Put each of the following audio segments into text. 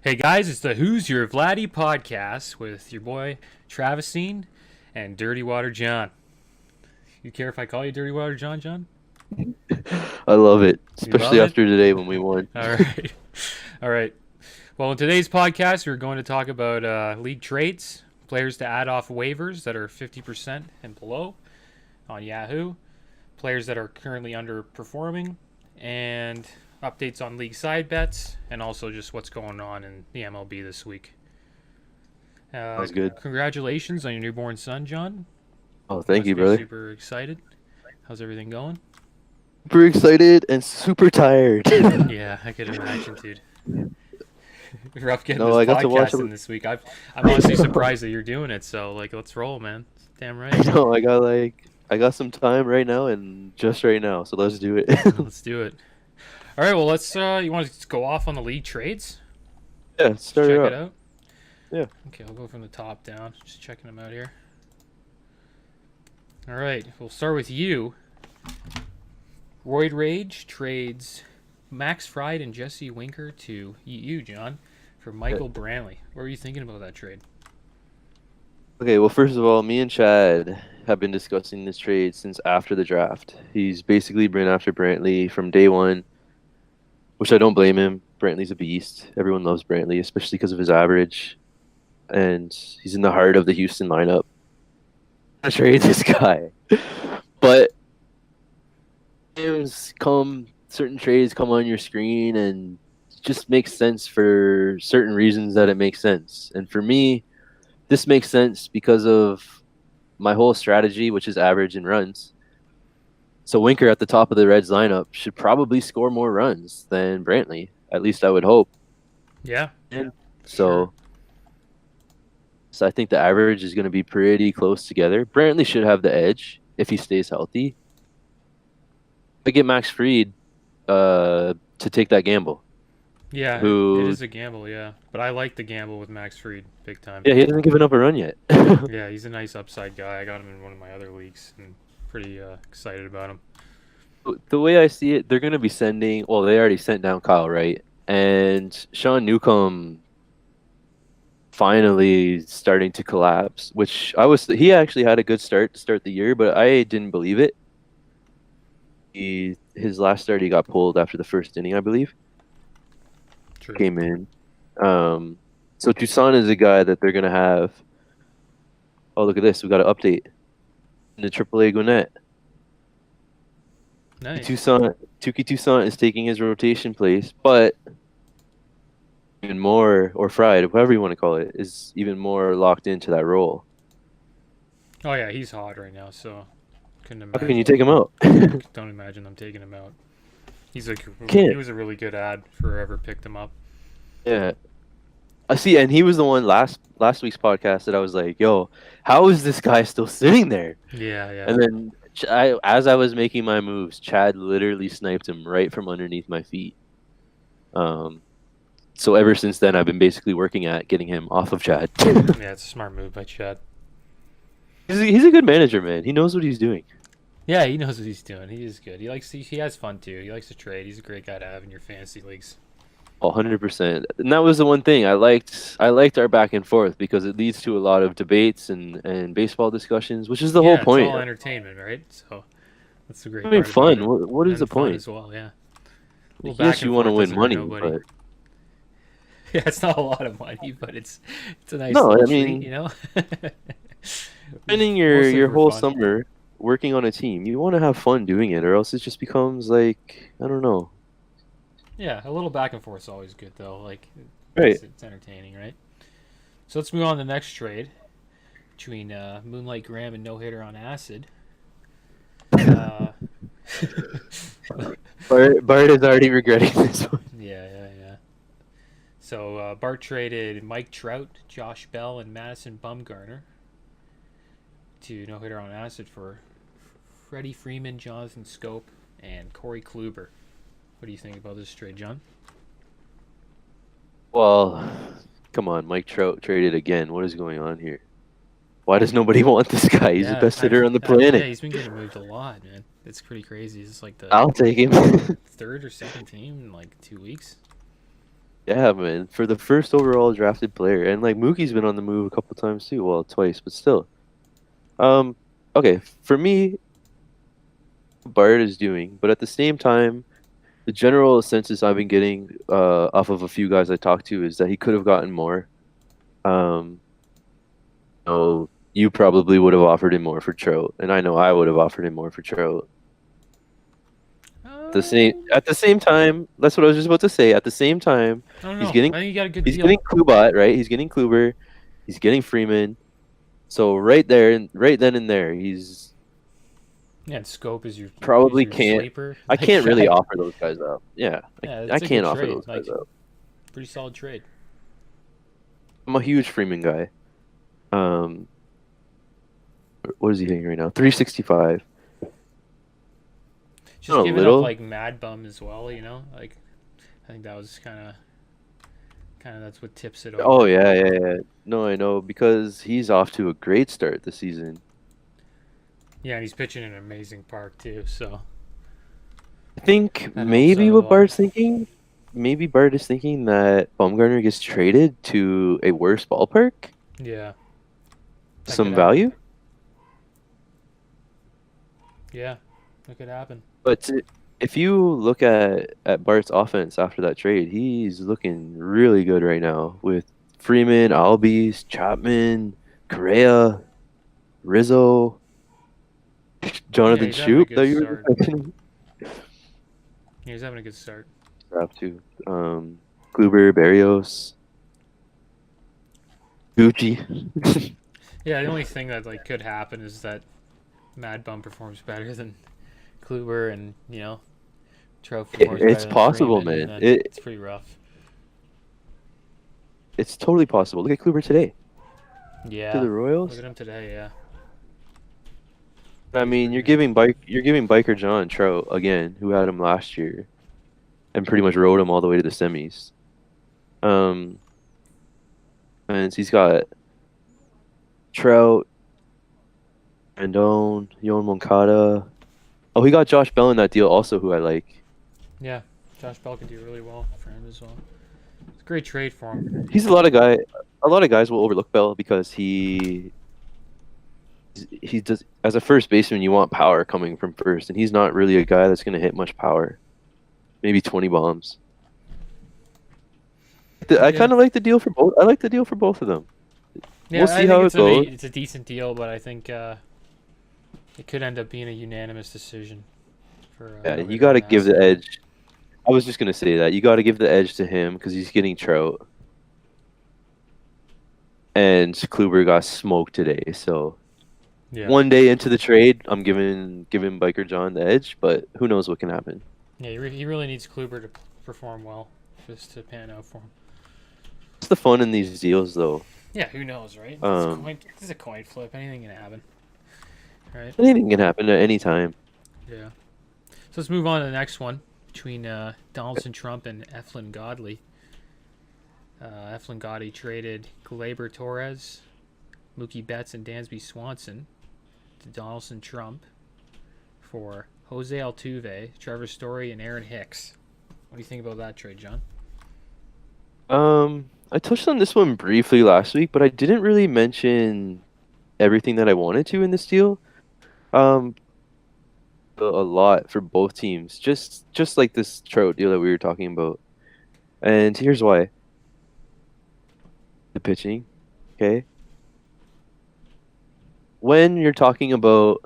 Hey guys, it's the Who's Your Vladdy podcast with your boy Travisine and Dirty Water John. You care if I call you Dirty Water John, John? I love it, You love especially it? after today when we won. All right. All right. Well, in today's podcast, we're going to talk about league trades, players to add off waivers that are 50% and below on Yahoo, players that are currently underperforming, and updates on league side bets, and also just what's going on in the MLB this week. Sounds good. Congratulations on your newborn son, John. Oh, You thank must you, be brother. super excited. How's everything going? Super excited and super tired. Yeah, I could imagine, dude. Rough getting No, this I got to watch. podcast in this week. I'm honestly surprised that you're doing it. So, like, let's roll, man. Damn right. No, I got some time right now and just right now, so let's do it. Let's do it. All right. Well, let's. You want to go off on the league trades? Yeah, start Check it it up. out. Yeah. Okay, I'll go from the top down. Just checking them out here. All right. We'll start with you. Roid Rage trades Max Fried and Jesse Winker to you, John, for Michael Brantley. What were you thinking about that trade? Okay, well, first of all, me and Chad have been discussing this trade since after the draft. He's basically been after Brantley from day one, which I don't blame him. Brantley's a beast. Everyone loves Brantley, especially because of his average. And he's in the heart of the Houston lineup. I trade this guy. But certain trades come on your screen and it just makes sense for certain reasons that it makes sense. And for me, this makes sense because of my whole strategy, which is average and runs. So Winker at the top of the Reds lineup should probably score more runs than Brantley. At least I would hope. Yeah. So, so I think the average is going to be pretty close together. Brantley should have the edge if he stays healthy. I get Max Fried to take that gamble. Yeah, it Who, is a gamble, yeah. But I like the gamble with Max Fried big time. yeah, he hasn't given up a run yet. Yeah, he's a nice upside guy. I got him in one of my other leagues and pretty excited about him. The way I see it, they're going to be sending. Well, they already sent down Kyle Wright, and Sean Newcomb finally starting to collapse. Which he actually had a good start to start the year, but I didn't believe it. His last start, he got pulled after the first inning, I believe. True. Came in. So Tucson is a guy that they're going to have. Oh, look at this. We got an update in the AAA Gwinnett. Nice. Tuki Tucson is taking his rotation place, but even more, or Fried, whatever you want to call it, is even more locked into that role. Oh, yeah, he's hot right now, so couldn't How imagine. can you take him out? Don't imagine them taking him out. He Can't. was a really good ad for whoever picked him up. Yeah. I see, and he was the one last week's podcast that I was like, "Yo, how is this guy still sitting there?" Yeah, yeah. And then as I was making my moves, Chad literally sniped him right from underneath my feet. So ever since then, I've been basically working at getting him off of Chad. Yeah, it's a smart move by Chad. He's a good manager, man. He knows what he's doing. Yeah, he knows what he's doing. He is good. He has fun too. He likes to trade. He's a great guy to have in your fantasy leagues. 100%. And that was the one thing I liked. I liked our back and forth because it leads to a lot of debates and baseball discussions, which is the whole point. It's all entertainment, right? So that's the great I mean, part fun. about it. What is the And fun point? as well? Yeah. Yes, you want to win money, but Yeah, it's not a lot of money, but it's a nice no, little I mean, treat, you know. spending Mostly your for whole fun. summer working on a team, you want to have fun doing it, or else it just becomes like I don't know. Yeah, a little back and forth is always good, though. Like, Right. it's entertaining, right? So let's move on to the next trade between Moonlight Graham and No Hitter on Acid. Uh, Bart is already regretting this one. yeah. So Bart traded Mike Trout, Josh Bell, and Madison Bumgarner to No Hitter on Acid for Freddie Freeman, Jonathan Scope, and Corey Kluber. What do you think about this trade, John? Well, come on, Mike Trout traded again. What is going on here? Why does nobody want this guy? He's the best hitter on the Yeah, planet. he's been getting moved a lot, man. It's pretty crazy. It's like the I'll take him. third or second team in like 2 weeks. Yeah, man. For the first overall drafted player, and like Mookie's been on the move a couple times too. Well, twice, but still. Um, okay, for me, Bard is doing, but at the same time, the general census I've been getting off of a few guys I talked to is that he could have gotten more. Um, so you probably would have offered him more for Trout, and I know I would have offered him more for Trout. At the same time, that's what I was just about to say. At the same time, I don't he's know. getting I think you got a good he's deal. getting Klubat, right? He's getting Kluber, he's getting Freeman. So right there and right then and there, he's Yeah, and Scope is probably your can't. sleeper. I Like, can't really offer those guys up. Yeah, yeah, I it's a good can't offer trade. those Like, guys up. pretty solid trade. I'm a huge Freeman guy. Um, what is he hitting right now? 365. Just Not a giving up little. like Mad Bum as well. Like I think that was kind of that's what tips it Oh over. yeah, yeah, yeah. No, I know because he's off to a great start this season. Yeah, and he's pitching in an amazing park too. So I think that helps maybe out a what lot. Bart's thinking, maybe Bart is thinking that Baumgartner gets traded to a worse ballpark, Yeah, that could some happen. value. Yeah, that could happen. But if you look at Bart's offense after that trade, he's looking really good right now with Freeman, Albies, Chapman, Correa, Rizzo, Yeah, Jonathan he's having a Shoup good that you were start. expecting Yeah, he's having a good start. draft too. Kluber, Barrios, Gucci. Yeah, the only thing that like could happen is that Mad Bum performs better than Kluber, and Trout performs It's better than possible, Freeman, and man. then it's pretty rough. It's totally possible. Look at Kluber today to Yeah, the look Royals. at him today. Yeah, I he's mean, pretty good. you're giving Biker John Trout again, who had him last year, and pretty much rode him all the way to the semis. Um, and he's got Trout, Rendon, Yoan Moncada. Oh, he got Josh Bell in that deal also, who I like. Yeah, Josh Bell could do really well for him as well. It's a great trade for him. He's a lot of guy. A lot of guys will overlook Bell because he does as a first baseman. You want power coming from first, and he's not really a guy that's going to hit much power. Maybe 20 bombs. I Yeah, kind of like the deal for both. I like the deal for both of them. yeah. We'll I see think how it goes. it's a decent deal, but I think it could end up being a unanimous decision for Yeah, whoever you they got to want to give ask the for. edge. I was just gonna say that you got to give the edge to him because he's getting Trout, and Kluber got smoked today. So Yeah, one day into the trade, I'm giving Biker John the edge, but who knows what can happen. yeah. He really needs Kluber to perform well just to pan out for him. What's the fun in these deals, though? Yeah, who knows, right? Um, It's a coin flip. Anything can happen, right? Anything can happen at any time. Yeah. So let's move on to the next one between Donaldson Trump and Eflin Godley. Eflin Godley traded Gleyber Torres, Mookie Betts, and Dansby Swanson to Donaldson Trump for Jose Altuve, Trevor Story, and Aaron Hicks. What do you think about that trade, John? I touched on this one briefly last week, but I didn't really mention everything that I wanted to in this deal. Um, a lot for both teams, just like this Trout deal that we were talking about. And here's why. The pitching, okay? When you're talking about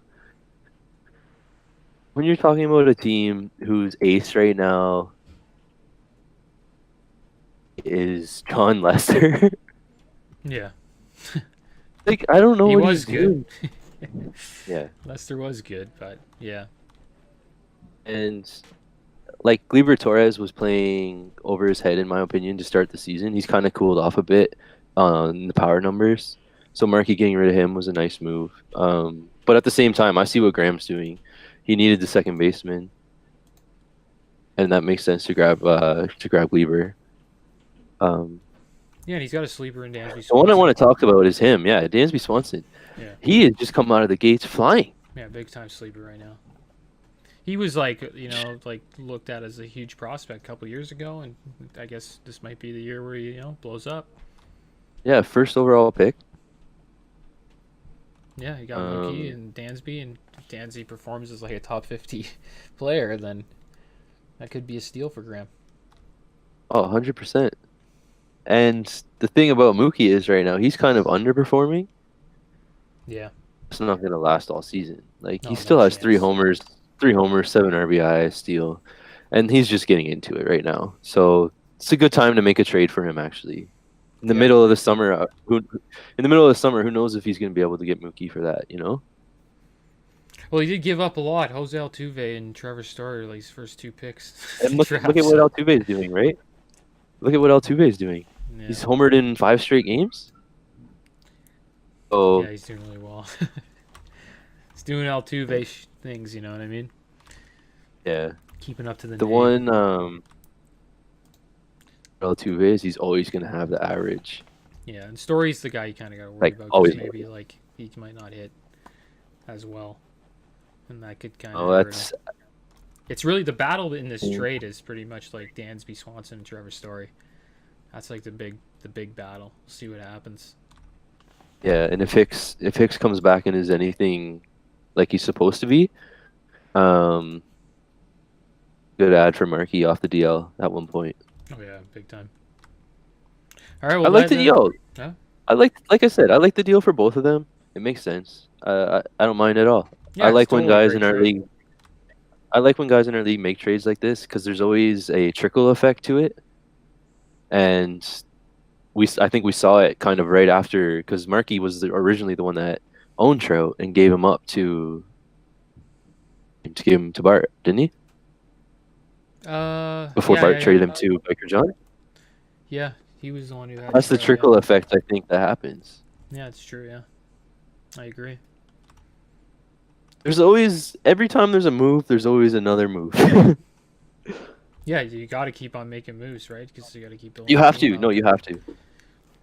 a team whose ace right now is John Lester, Yeah, like I don't know he what he's was good. doing. Yeah. Lester was good, but yeah, And like Gleyber Torres was playing over his head in my opinion to start the season. He's kind of cooled off a bit on the power numbers. So Markey getting rid of him was a nice move. But at the same time, I see what Graham's doing. He needed the second baseman, and that makes sense to grab Gleyber. yeah. And he's got a sleeper in Dansby The one I Swanson. want to talk about is him. Yeah, Dansby Swanson. Yeah, He has just come out of the gates flying. yeah, big time sleeper right now. He was like, like looked at as a huge prospect a couple years ago, and I guess this might be the year where he, blows up. Yeah, first overall pick. Yeah, he got Mookie Um, and Dansby, and if Dansby performs as like a top 50 player, then that could be a steal for Graham. oh, 100%. And the thing about Mookie is right now he's kind of underperforming. Yeah. It's not going to last all season. Like he No, no still has chance. 3 homers, 7 RBI, steal, and he's just getting into it right now. So it's a good time to make a trade for him. Actually, in the Yeah, I middle of agree the too. summer, who knows if he's going to be able to get Mookie for that? You know? Well, he did give up a lot. Jose Altuve and Trevor Story, like his first two picks of And the look draft. at what So Altuve is doing, right? Look at what Altuve is doing. yeah, He's homered in 5 straight games. yeah, So he's doing really well. He's doing Altuve things. You know what I mean? yeah, Keeping up to the the name. one Altuve is he's always going to have the average. Yeah, and Story's the guy you kind of got to worry Like about because always. maybe like he might not hit as well, and that could kind of Oh, hurt him. that's It's really the battle in this trade is pretty much like Dansby Swanson and Trevor Story. That's like the big battle. See what happens. yeah. And if Hicks comes back and is anything like he's supposed to be, um, good ad for Markey off the DL at one point. Oh yeah, big time. All right, I well like the deal. yeah, Like I said, I like the deal for both of them. It makes sense. I don't mind at all. I yeah, it's like when totally a guys great in our trade. league. I like when guys in our league make trades like this because there's always a trickle effect to it, and I think we saw it kind of right after because Markey was originally the one that owned Trout and gave him up to give him to Bart, didn't he? Before Yeah, yeah, Bart yeah, traded him to Biker John. yeah. He was the one who had That's the Trout. Yeah, trickle effect I think that happens. yeah, it's true. Yeah, I agree. There's always every time there's a move, there's always another move. Yeah, you got to keep on making moves, right? Because you got to keep You building the have team to. No, up, you have to.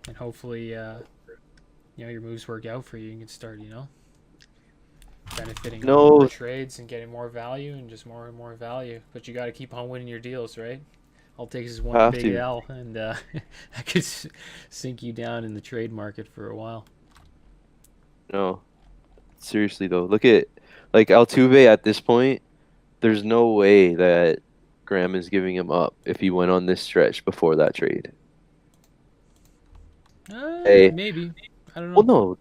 and hopefully, your moves work out for you. You can start, benefiting on more No, trades and getting more value and just more and more value. But you got to keep on winning your deals, right? All it takes is one have big to. L, and that could sink you down in the trade market for a while. No. Seriously though, look at like Altuve at this point. There's no way that Graham is giving him up if he went on this stretch before that trade. Hey, Maybe. I don't well, know. no,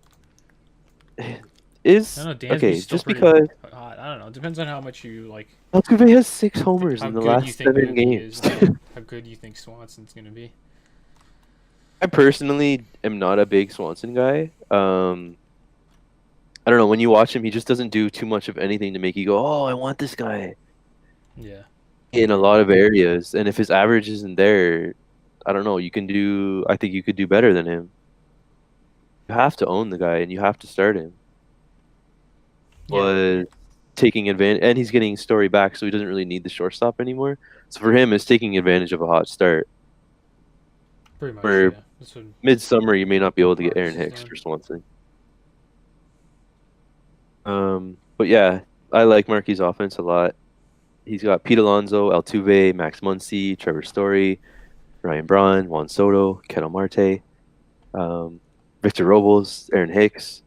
I is don't know. okay. Dansby's still Just pretty because hot. I don't know. It depends on how much you like, Altuve has 6 homers how in the good you last think 7 games. Mookie is, and how good you think Swanson's gonna be. I personally am not a big Swanson guy. I don't know. When you watch him, he just doesn't do too much of anything to make you go, "Oh, I want this guy." Yeah. In a lot of areas, and if his average isn't there, I don't know. I think you could do better than him. You have to own the guy, and you have to start him. Yeah. Was taking advantage, and he's getting Story back, so he doesn't really need the shortstop anymore. So for him, it's taking advantage of a hot start. Pretty much. For Yeah. That's what midsummer, you may not be able to get Marcus Aaron is Hicks doing. for Swanson. But yeah, I like Markey's offense a lot. He's got Pete Alonso, Altuve, Max Muncy, Trevor Story, Ryan Braun, Juan Soto, Ketel Marte, um, Victor Robles, Aaron Hicks.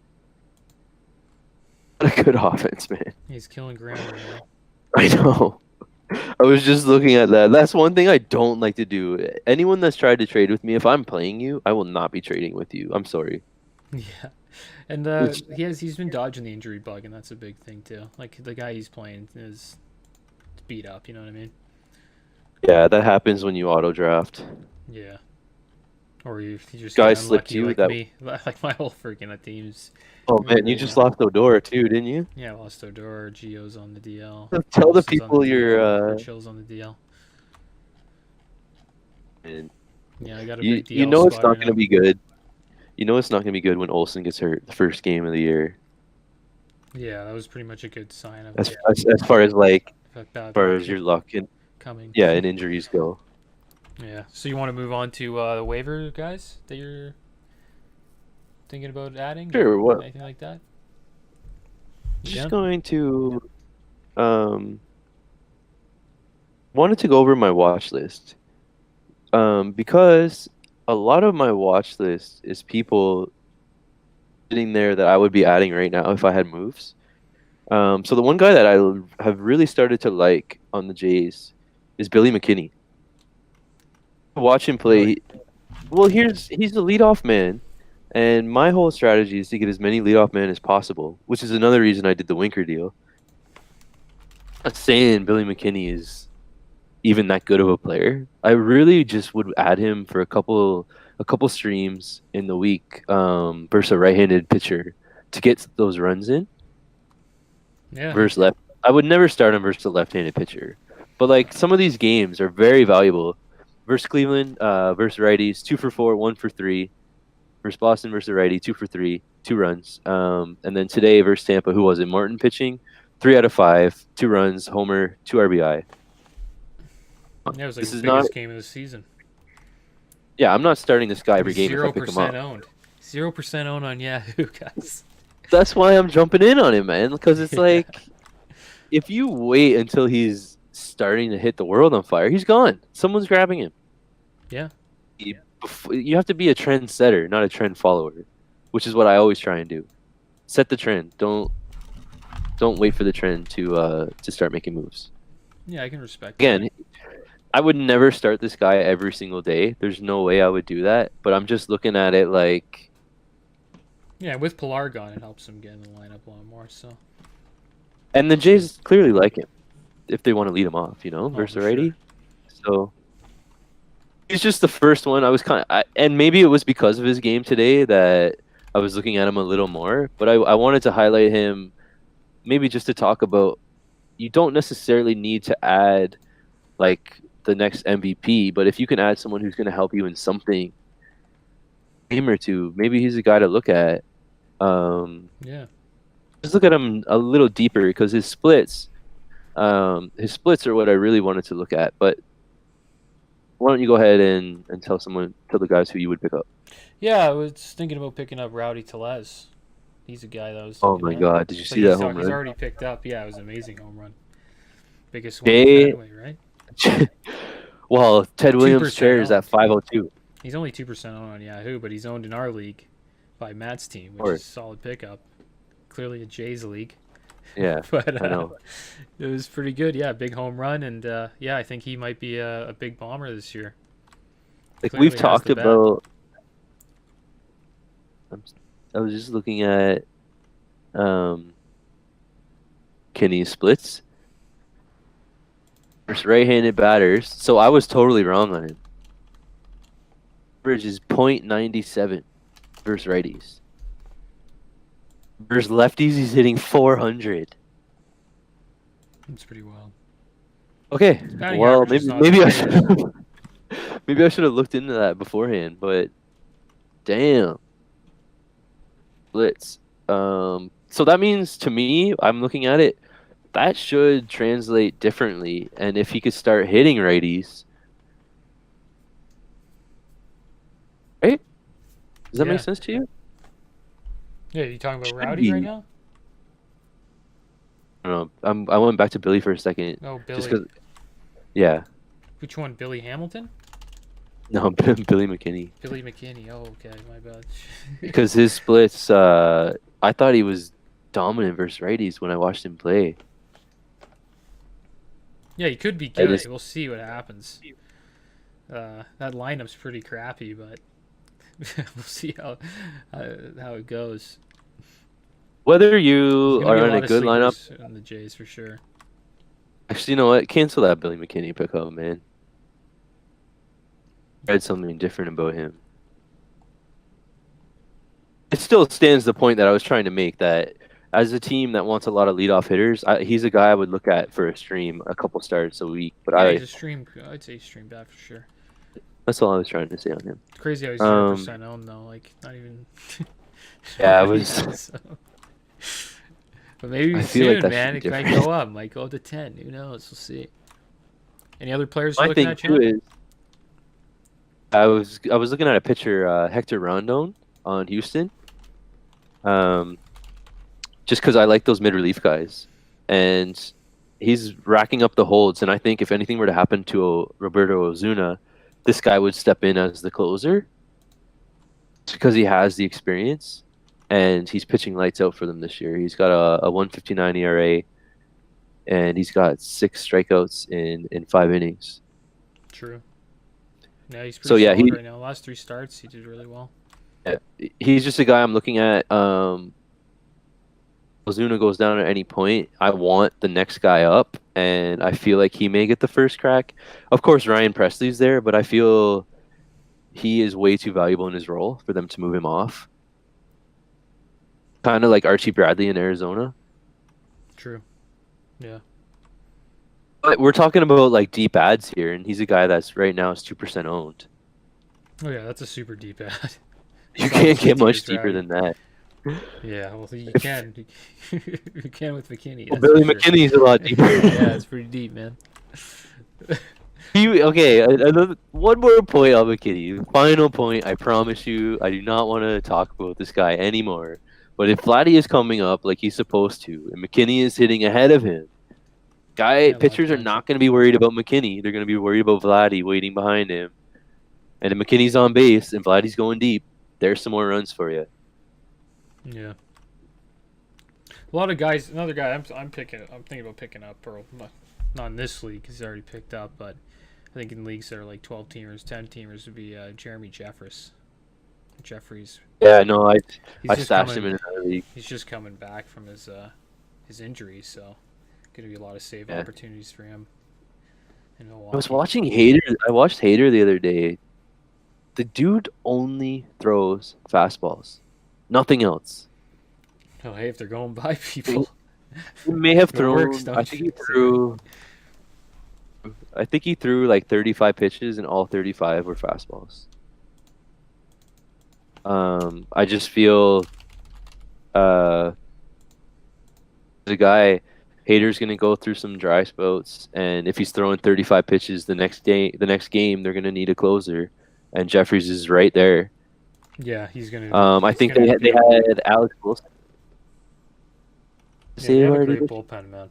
What a good offense, man. He's killing Graham right now. I know. I was just looking at that. That's one thing I don't like to do. Anyone that's tried to trade with me, if I'm playing you, I will not be trading with you. I'm sorry. Yeah. And It's, he's been dodging the injury bug, and that's a big thing too. Like the guy he's playing is beat up. You know what I mean? yeah, that happens when you auto draft. Yeah. Or you just get Guys slipped unlucky you like that. me. Like my whole freaking team's Oh man, you right just now. lost Odora too, didn't you? Yeah, lost Odor, Gio's on the DL, Tell the Olson's on the people you're. DL, Urchill's on the DL. Man, Yeah, I got a you big you DL know it's squad not right gonna now. be good. You know it's not gonna be good when Olsen gets hurt the first game of the year. Yeah, that was pretty much a good sign of As far as like bad far luck as your luck and coming. yeah, and injuries go. Yeah. So you want to move on to the waiver guys that you're thinking about adding? Sure. What? Anything like that? Just Yeah. going to wanted to go over my watch list. Because a lot of my watch list is people sitting there that I would be adding right now if I had moves. So the one guy that have really started to like on the Jays is Billy McKinney. Watch him play. Really? Well, he's the leadoff man, and my whole strategy is to get as many leadoff men as possible, which is another reason I did the Winker deal. I'm not saying Billy McKinney is even that good of a player. I really just would add him for a couple streams in the week versus a right-handed pitcher to get those runs in Yeah. versus left. I would never start him versus a left-handed pitcher, but like some of these games are very valuable. Versus Cleveland, versus righties, 2 for 4, 1 for 3. Versus Boston versus righty, 2 for 3, 2 runs. And then today versus Tampa, who was it? Martin pitching, 3 out of 5, 2 runs, homer, 2 RBI. Yeah, it was like This his is not. biggest game of the season. Yeah, I'm not starting this guy every game if I Zero pick him up. percent owned. 0% owned on Yahoo, guys. That's why I'm jumping in on him, man. Because it's Yeah. like, if you wait until he's starting to hit the world on fire, he's gone. Someone's grabbing him. Yeah. You have to be a trendsetter, not a trend follower, which is what I always try and do. Set the trend. Don't wait for the trend to start making moves. Yeah, I can respect Again, I would never start this guy every single day. There's no way I would do that. But I'm just looking at it like, that. Yeah, with Pilar gone, it helps him get in the lineup a lot more. So. and the Jays clearly like him if they want to lead him off, versus for the righty. sure. So he's just the first one. I was and maybe it was because of his game today that I was looking at him a little more. But I wanted to highlight him, maybe just to talk about. You don't necessarily need to add like the next MVP, but if you can add someone who's going to help you in something, game or two, maybe he's a guy to look at. Yeah. Just look at him a little deeper because his splits are what I really wanted to look at. But why don't you go ahead and tell the guys who you would pick up? Yeah, I was thinking about picking up Rowdy Telez. He's a guy that was. Oh my God! Did you So see that home he's run? already picked up. Yeah, it was an amazing home run. Biggest one Hey. in Fenway, right? Well, Ted Williams' 2% chair is owned. at 502. He's only 2% owned on Yahoo, but he's owned in our league by Matt's team, which Course. is a solid pickup. Clearly a Jays league. Yeah, But I know. it was pretty good. Yeah, big home run, and yeah, I think he might be a big bomber this year. Like Clearly we've has talked the bat. about. I was just looking at Kenny's splits versus right-handed batters. So I was totally wrong on him. Average is .97 versus righties. Versus lefties, he's hitting 400. It's pretty wild. Okay, Batting well average is maybe not I great. should maybe I should have looked into that beforehand. But damn, blitz. So that means to me, I'm looking at it. That should translate differently, and if he could start hitting righties, right? Does that Yeah. make sense to you? Yeah, you talking about Should Rowdy be. right now? I don't know. I went back to Billy for a second. Oh, Just Billy. 'cause- yeah. Which one? Billy Hamilton? No, Billy McKinney. Billy McKinney. Oh, okay, my bad. Because his splits, I thought he was dominant versus righties when I watched him play. Yeah, he could be I good. just- We'll see what happens. That lineup's pretty crappy, but we'll see how it goes. Whether There's you gonna are be on lot a of good lineup, sleepers on the Jays for sure. actually, you know what? Cancel that Billy McKinney pickup, man. I read something different about him. It still stands the point that I was trying to make that as a team that wants a lot of leadoff hitters, he's a guy I would look at for a stream, a couple starts a week. But Yeah, he's a stream. I'd say stream back for sure. that's all I was trying to say on him. It's crazy how he's 0% owned though. Like not even. Yeah, I was. So. But maybe I feel like soon, that man. should It be might different. go up. Might go to 10. Who knows? We'll see. Any other players you're My looking thing at, too John? is I was looking at a pitcher, Hector Rondon on Houston. Just because I like those mid relief guys, and he's racking up the holds, and I think if anything were to happen to Roberto Ozuna, this guy would step in as the closer because he has the experience, and he's pitching lights out for them this year. He's got a 159 ERA, and he's got 6 strikeouts in 5 innings. True. Yeah, he's So pretty yeah, solid right now. Last 3 starts, he did really well. he's just a guy I'm looking at. Ozuna goes down at any point, I want the next guy up, and I feel like he may get the first crack. Of course, Ryan Presley's there, but I feel he is way too valuable in his role for them to move him off. Kind of like Archie Bradley in Arizona. True. Yeah. But we're talking about like deep ads here, and he's a guy that's right now is 2% owned. Oh yeah, that's a super deep ad. You can't get much deeper than that. Yeah, well, you can. You can with McKinney. Well, Billy McKinney's a lot deeper. Yeah, it's pretty deep, man. Okay, one more point on McKinney. Final point. I promise you, I do not want to talk about this guy anymore. But if Vladdy is coming up like he's supposed to, and McKinney is hitting ahead of him, pitchers are not going to be worried about McKinney. They're going to be worried about Vladdy waiting behind him. And if McKinney's on base and Vladdy's going deep, there's some more runs for you. Yeah. A lot of guys. Another guy I'm thinking about picking up, or not in this league because he's already picked up, but I think in leagues that are like 12 teamers, 10 teamers would be Jeremy Jeffress. Jeffries. Yeah, no, I stashed him in another league. He's just coming back from his injury, so going to be a lot of save opportunities for him. I was watching Hader. I watched Hader the other day. The dude only throws fastballs, nothing else. Oh, hey, if they're going by people, he may have thrown. I think he threw like 35 pitches, and all 35 were fastballs. I just feel the guy Hader's gonna go through some dry spouts, and if he's throwing 35 pitches the next game, they're gonna need a closer, and Jeffries is right there. Yeah, he's gonna. I think they had Alex Wilson. Yeah, they have a great bullpen, man.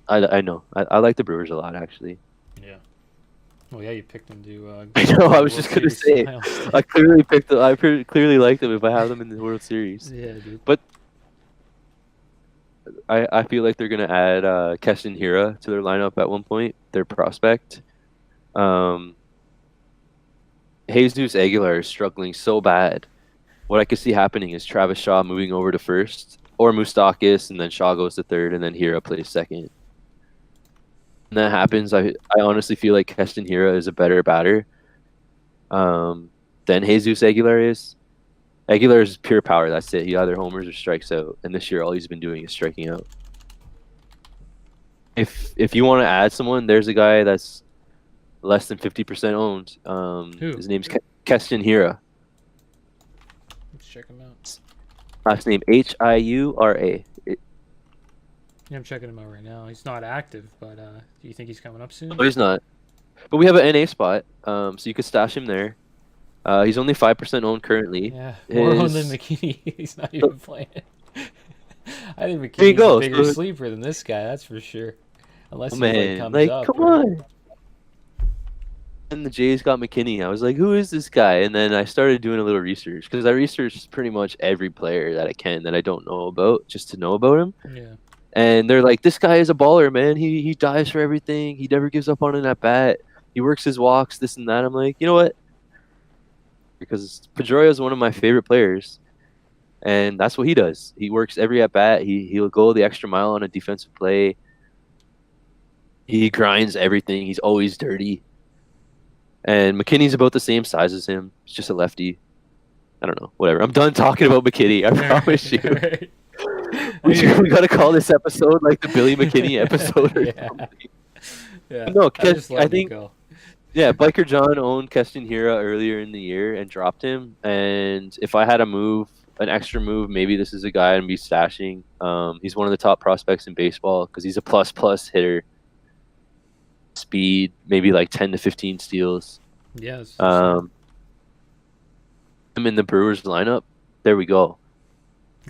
I know. I like the Brewers a lot, actually. Yeah. Well, yeah, you picked them to. I know. I was just gonna say. I clearly picked them. I clearly like them if I have them in the World Series. Yeah, dude. But I feel like they're gonna add Keston Hiura to their lineup at one point. Their prospect. Jesus Aguilar is struggling so bad. What I could see happening is Travis Shaw moving over to first, or Moustakas, and then Shaw goes to third, and then Hiura plays second. When that happens, I honestly feel like Keston Hiura is a better batter than Jesus Aguilar is. Aguilar is pure power. That's it. He either homers or strikes out. And this year, all he's been doing is striking out. If you want to add someone, there's a guy that's less than 50% owned. His name's Keston Hiura. Let's check him out. Last name Hiura. Yeah, I'm checking him out right now. He's not active, but do you think he's coming up soon? No, he's not. But we have an NA spot, so you could stash him there. He's only 5% owned currently. Yeah, more owned than McKinney. He's not even playing. I think McKinney's a bigger sleeper than this guy, that's for sure. Unless he comes up. Come on. And the Jays got McKinney. I was like, who is this guy? And then I started doing a little research because I researched pretty much every player that I can that I don't know about just to know about him. Yeah. And they're like, this guy is a baller, man. He dives for everything. He never gives up on an at-bat. He works his walks, this and that. I'm like, you know what? Because Pedroia is one of my favorite players. And that's what he does. He works every at-bat. He'll go the extra mile on a defensive play. He grinds everything. He's always dirty. And McKinney's about the same size as him. He's just a lefty. I don't know. Whatever. I'm done talking about McKinney. I promise you. We got to call this episode like the Billy McKinney episode or something. Yeah. No, I think. Yeah, Biker John owned Keston Hiura earlier in the year and dropped him. And if I had a move, an extra move, maybe this is a guy I'd be stashing. He's one of the top prospects in baseball because he's a plus hitter. Speed, maybe like 10 to 15 steals. Yes. I'm in the Brewers lineup. There we go.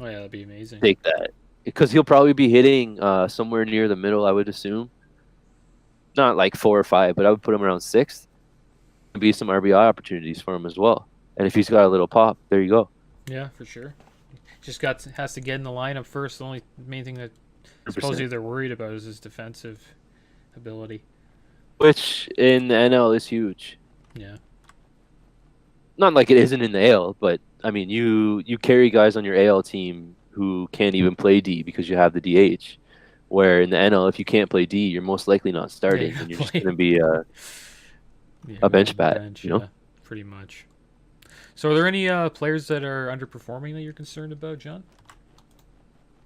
Oh yeah, that'd be amazing. Take that. because he'll probably be hitting somewhere near the middle, I would assume. Not like 4 or 5, but I would put him around 6th. There'd be some RBI opportunities for him as well. And if he's got a little pop, there you go. Yeah, for sure. Just has to get in the lineup first. The only main thing that 100%. supposedly they're worried about is his defensive ability. Which in the NL is huge. Yeah. Not like it isn't in the AL, but I mean, you carry guys on your AL team who can't even play D because you have the DH. Where in the NL, if you can't play D, you're most likely not starting, and you're just going to be a bench bat. Yeah, pretty much. So, are there any players that are underperforming that you're concerned about, John?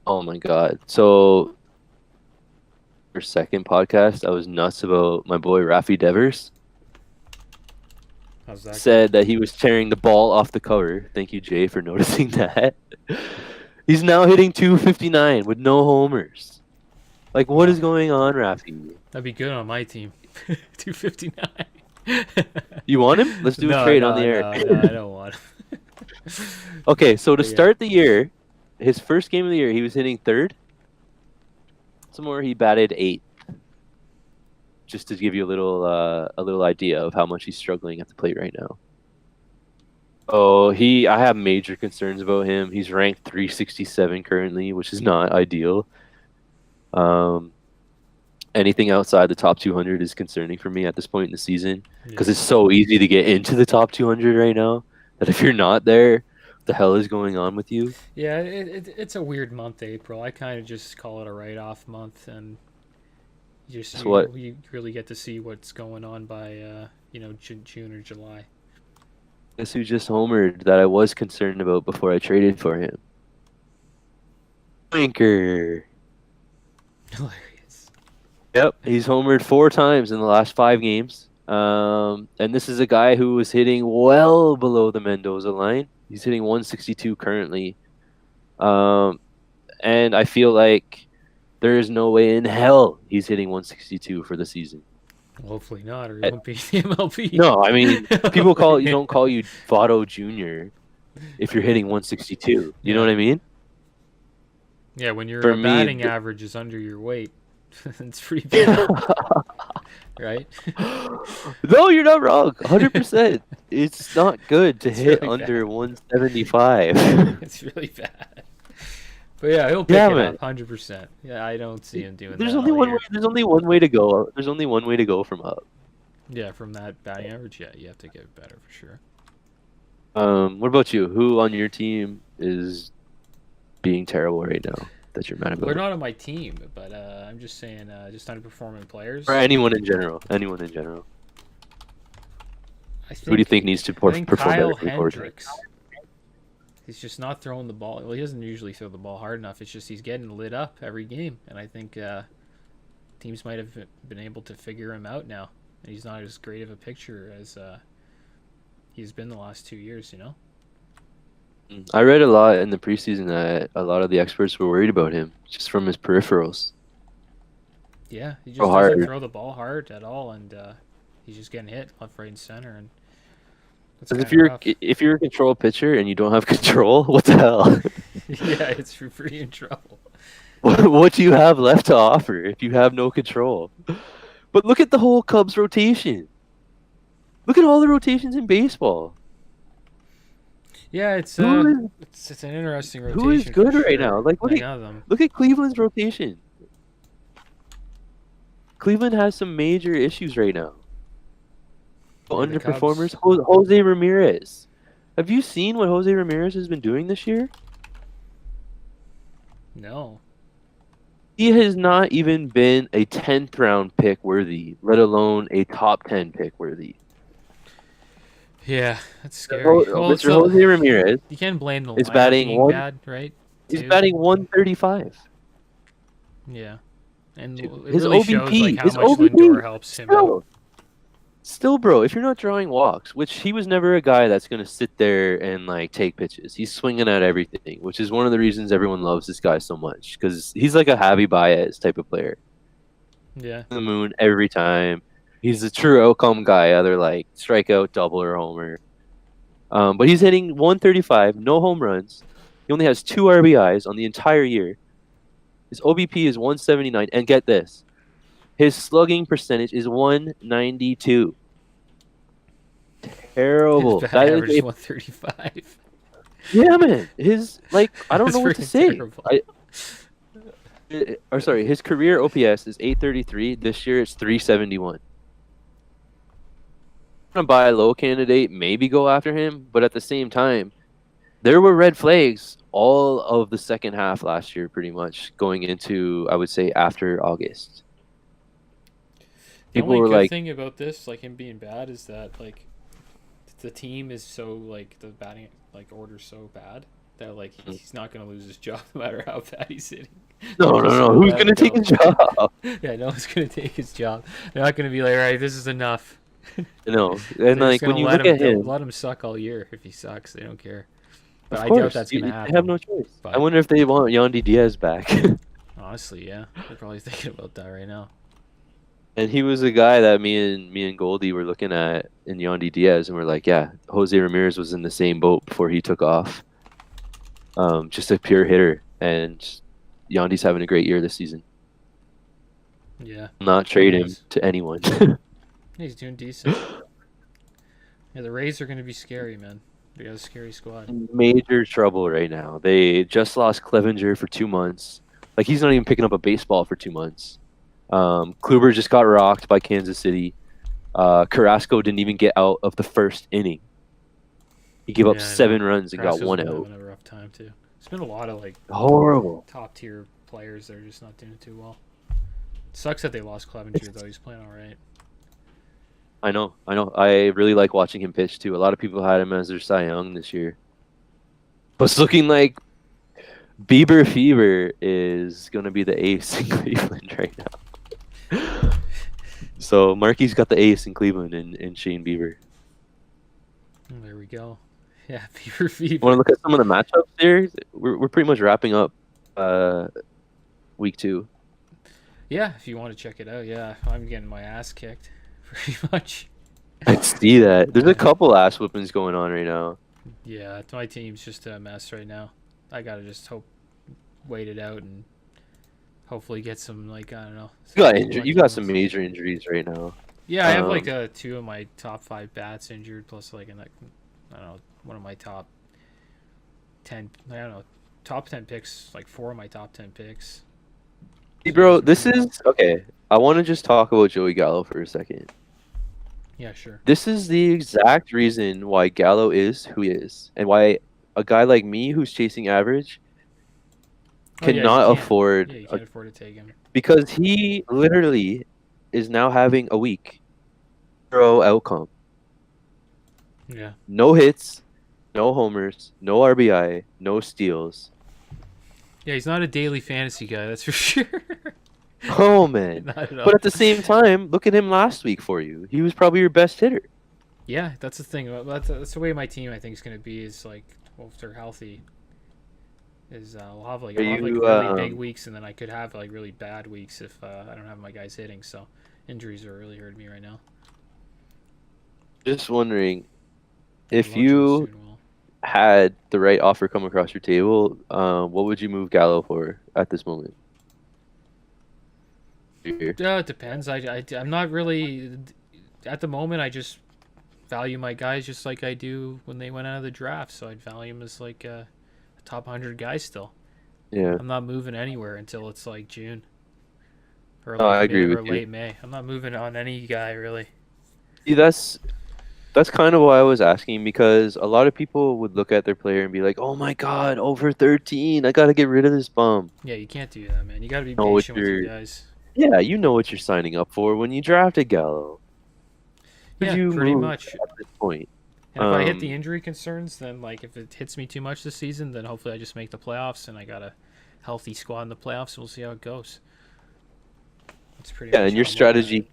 Oh my God! So, your second podcast, I was nuts about my boy Rafi Devers. How's that? Said that he was tearing the ball off the cover. Thank you, Jay, for noticing that. He's now hitting 259 with no homers. Like, what is going on, Rafi? That'd be good on my team. 259. You want him? Let's do a trade on the air. No, I don't want him. Okay, so to start the year, his first game of the year, he was hitting 3rd. Somewhere he batted 8th. Just to give you a little idea of how much he's struggling at the plate right now. Oh, I have major concerns about him. He's ranked 367 currently, which is not ideal. Anything outside the top 200 is concerning for me at this point in the season because it's so easy to get into the top 200 right now that if you're not there, what the hell is going on with you? Yeah, it's a weird month, April. I kind of just call it a write-off month, and you really get to see what's going on by June or July. Guess who just homered that I was concerned about before I traded for him? Winker. Hilarious. Yep, he's homered 4 times in the last 5 games. And this is a guy who was hitting well below the Mendoza line. He's hitting 162 currently. And I feel like there is no way in hell he's hitting 162 for the season. Hopefully not, or he won't be the MLB. No, I mean, people don't call you Votto Jr. if you're hitting 162. You know what I mean? Yeah, when your batting average is under your weight, it's pretty bad. Right? No, you're not wrong. 100%. It's not good to hit really under 175. It's really bad. But yeah, he'll pick it up 100%. Yeah, I don't see him doing that. There's only one way to go. There's only one way to go from up. Yeah, from that batting average, yeah, you have to get better for sure. What about you? Who on your team is being terrible right now that you're mad about? They're not on my team, but I'm just saying, just underperforming players. Or anyone in general. Anyone in general. Who do you think needs to perform Kyle better? Hendricks. He's just not throwing the ball. Well, he doesn't usually throw the ball hard enough. It's just he's getting lit up every game, and I think teams might have been able to figure him out now. And he's not as great of a pitcher as he's been the last 2 years, you know? I read a lot in the preseason that a lot of the experts were worried about him, just from his peripherals. Yeah, he just doesn't throw the ball hard at all, and he's just getting hit left, right, and center. And if you're a control pitcher and you don't have control, what the hell? Yeah, you're pretty in trouble. What do you have left to offer if you have no control? But look at the whole Cubs rotation. Look at all the rotations in baseball. Yeah, it's an interesting rotation. Who is good right now? Like look at Cleveland's rotation. Cleveland has some major issues right now. Underperformers. Jose Ramirez. Have you seen what Jose Ramirez has been doing this year? No. He has not even been a 10th round pick worthy, let alone a top 10 pick worthy. Yeah, that's scary. Mr. Jose Ramirez. You can't blame the is batting being bad, right? He's batting 135. Yeah. And his really OBP, shows, like, how his much OBP Lindor helps him out. Still, bro, if you're not drawing walks, which he was never a guy that's going to sit there and like take pitches. He's swinging at everything, which is one of the reasons everyone loves this guy so much, because he's like a Javi Baez type of player. Yeah. The moon every time. He's a true outcome guy, either like strikeout, double, or homer. But he's hitting 135, no home runs. He only has 2 RBIs on the entire year. His OBP is 179, and get this, his slugging percentage is 192. His Terrible. batting That is average is a 135. yeah, man. His I don't That's know what to freaking say. terrible. Or sorry, his career OPS is 833. This year it's 371. I'm gonna buy a low candidate, maybe go after him, but at the same time, there were red flags all of the second half last year, pretty much going into, I would say, after August. The People only were good like, thing about this, like him being bad, is that like the team is so like the batting like order's so bad that like he's not gonna lose his job no matter how bad he's hitting. no, They're no, just no, gonna who's let gonna him take go. his job? Yeah, no one's gonna take his job. They're not gonna be like, all right, this is enough. No, They're and just like when gonna you let look him. at They'll him, let him suck all year if he sucks. They don't care. But of I doubt course, that's gonna they have happen. no choice. I But wonder if they want Yandy Diaz back. honestly, yeah, they're probably thinking about that right now. And he was a guy that me and Goldie were looking at in Yandy Diaz, and we're like, yeah, Jose Ramirez was in the same boat before he took off. Just a pure hitter, and Yandy's having a great year this season. Yeah, Not trade him to anyone. he's doing decent. Yeah, the Rays are gonna be scary, man. They got a scary squad. Major trouble right now. They just lost Clevenger for 2 months. Like he's not even picking up a baseball for 2 months. Kluber just got rocked by Kansas City. Carrasco didn't even get out of the first inning. He gave up Yeah, I know. 7 runs and got Carrasco's one been out. having a rough time too. There's been a lot of like Horrible. top tier players that are just not doing too well. Sucks that they lost Clevenger though. He's playing all right. I know. I really like watching him pitch too. A lot of people had him as their Cy Young this year. But it's looking like Bieber Fever is going to be the ace in Cleveland right now. So Marky's got the ace in Cleveland in Shane Bieber. Oh, there we go. Yeah, Fever Fever. Want to look at some of the matchups here? We're pretty much wrapping up week 2. Yeah, if you want to check it out, yeah. I'm getting my ass kicked, pretty much. I see that. There's a couple ass whoopings going on right now. Yeah, my team's just a mess right now. I gotta just wait it out and hopefully get some like I don't know. You got some major injuries right now. Yeah, I have like 2 of my top 5 bats injured, plus like I don't know, one of my top 10. I don't know, top 10 picks. Like 4 of my top 10 picks. Hey, bro, this is okay. I want to just talk about Joey Gallo for a second. Yeah, sure. This is the exact reason why Gallo is who he is, and why a guy like me who's chasing average cannot afford. Yeah, you can't afford to take him because he literally is now having a week 0 outcome. Yeah. No hits, no homers, no RBI, no steals. Yeah, he's not a daily fantasy guy, that's for sure. Oh man! Not at all. But at the same time, look at him last week for you. He was probably your best hitter. Yeah, that's the thing. That's the way my team I think is going to be. Is like, well, if they're healthy, I'll have like really big weeks, and then I could have like really bad weeks if I don't have my guys hitting. So injuries are really hurting me right now. Just wondering if you had the right offer come across your table, what would you move Gallo for at this moment? It depends. I'm not really at the moment. I just value my guys just like I do when they went out of the draft. So I'd value them as like a top 100 guy still. Yeah. I'm not moving anywhere until it's like June or I agree with you. late May. I'm not moving on any guy really. See, that's kind of why I was asking, because a lot of people would look at their player and be like, "Oh my God, over 13! I gotta get rid of this bum." Yeah, you can't do that, man. You gotta be patient with your guys. Yeah, you know what you're signing up for when you drafted Gallo. Yeah, pretty much. At this point. And if I hit the injury concerns, then like if it hits me too much this season, then hopefully I just make the playoffs and I got a healthy squad in the playoffs. We'll see how it goes. That's pretty. Yeah, and your strategy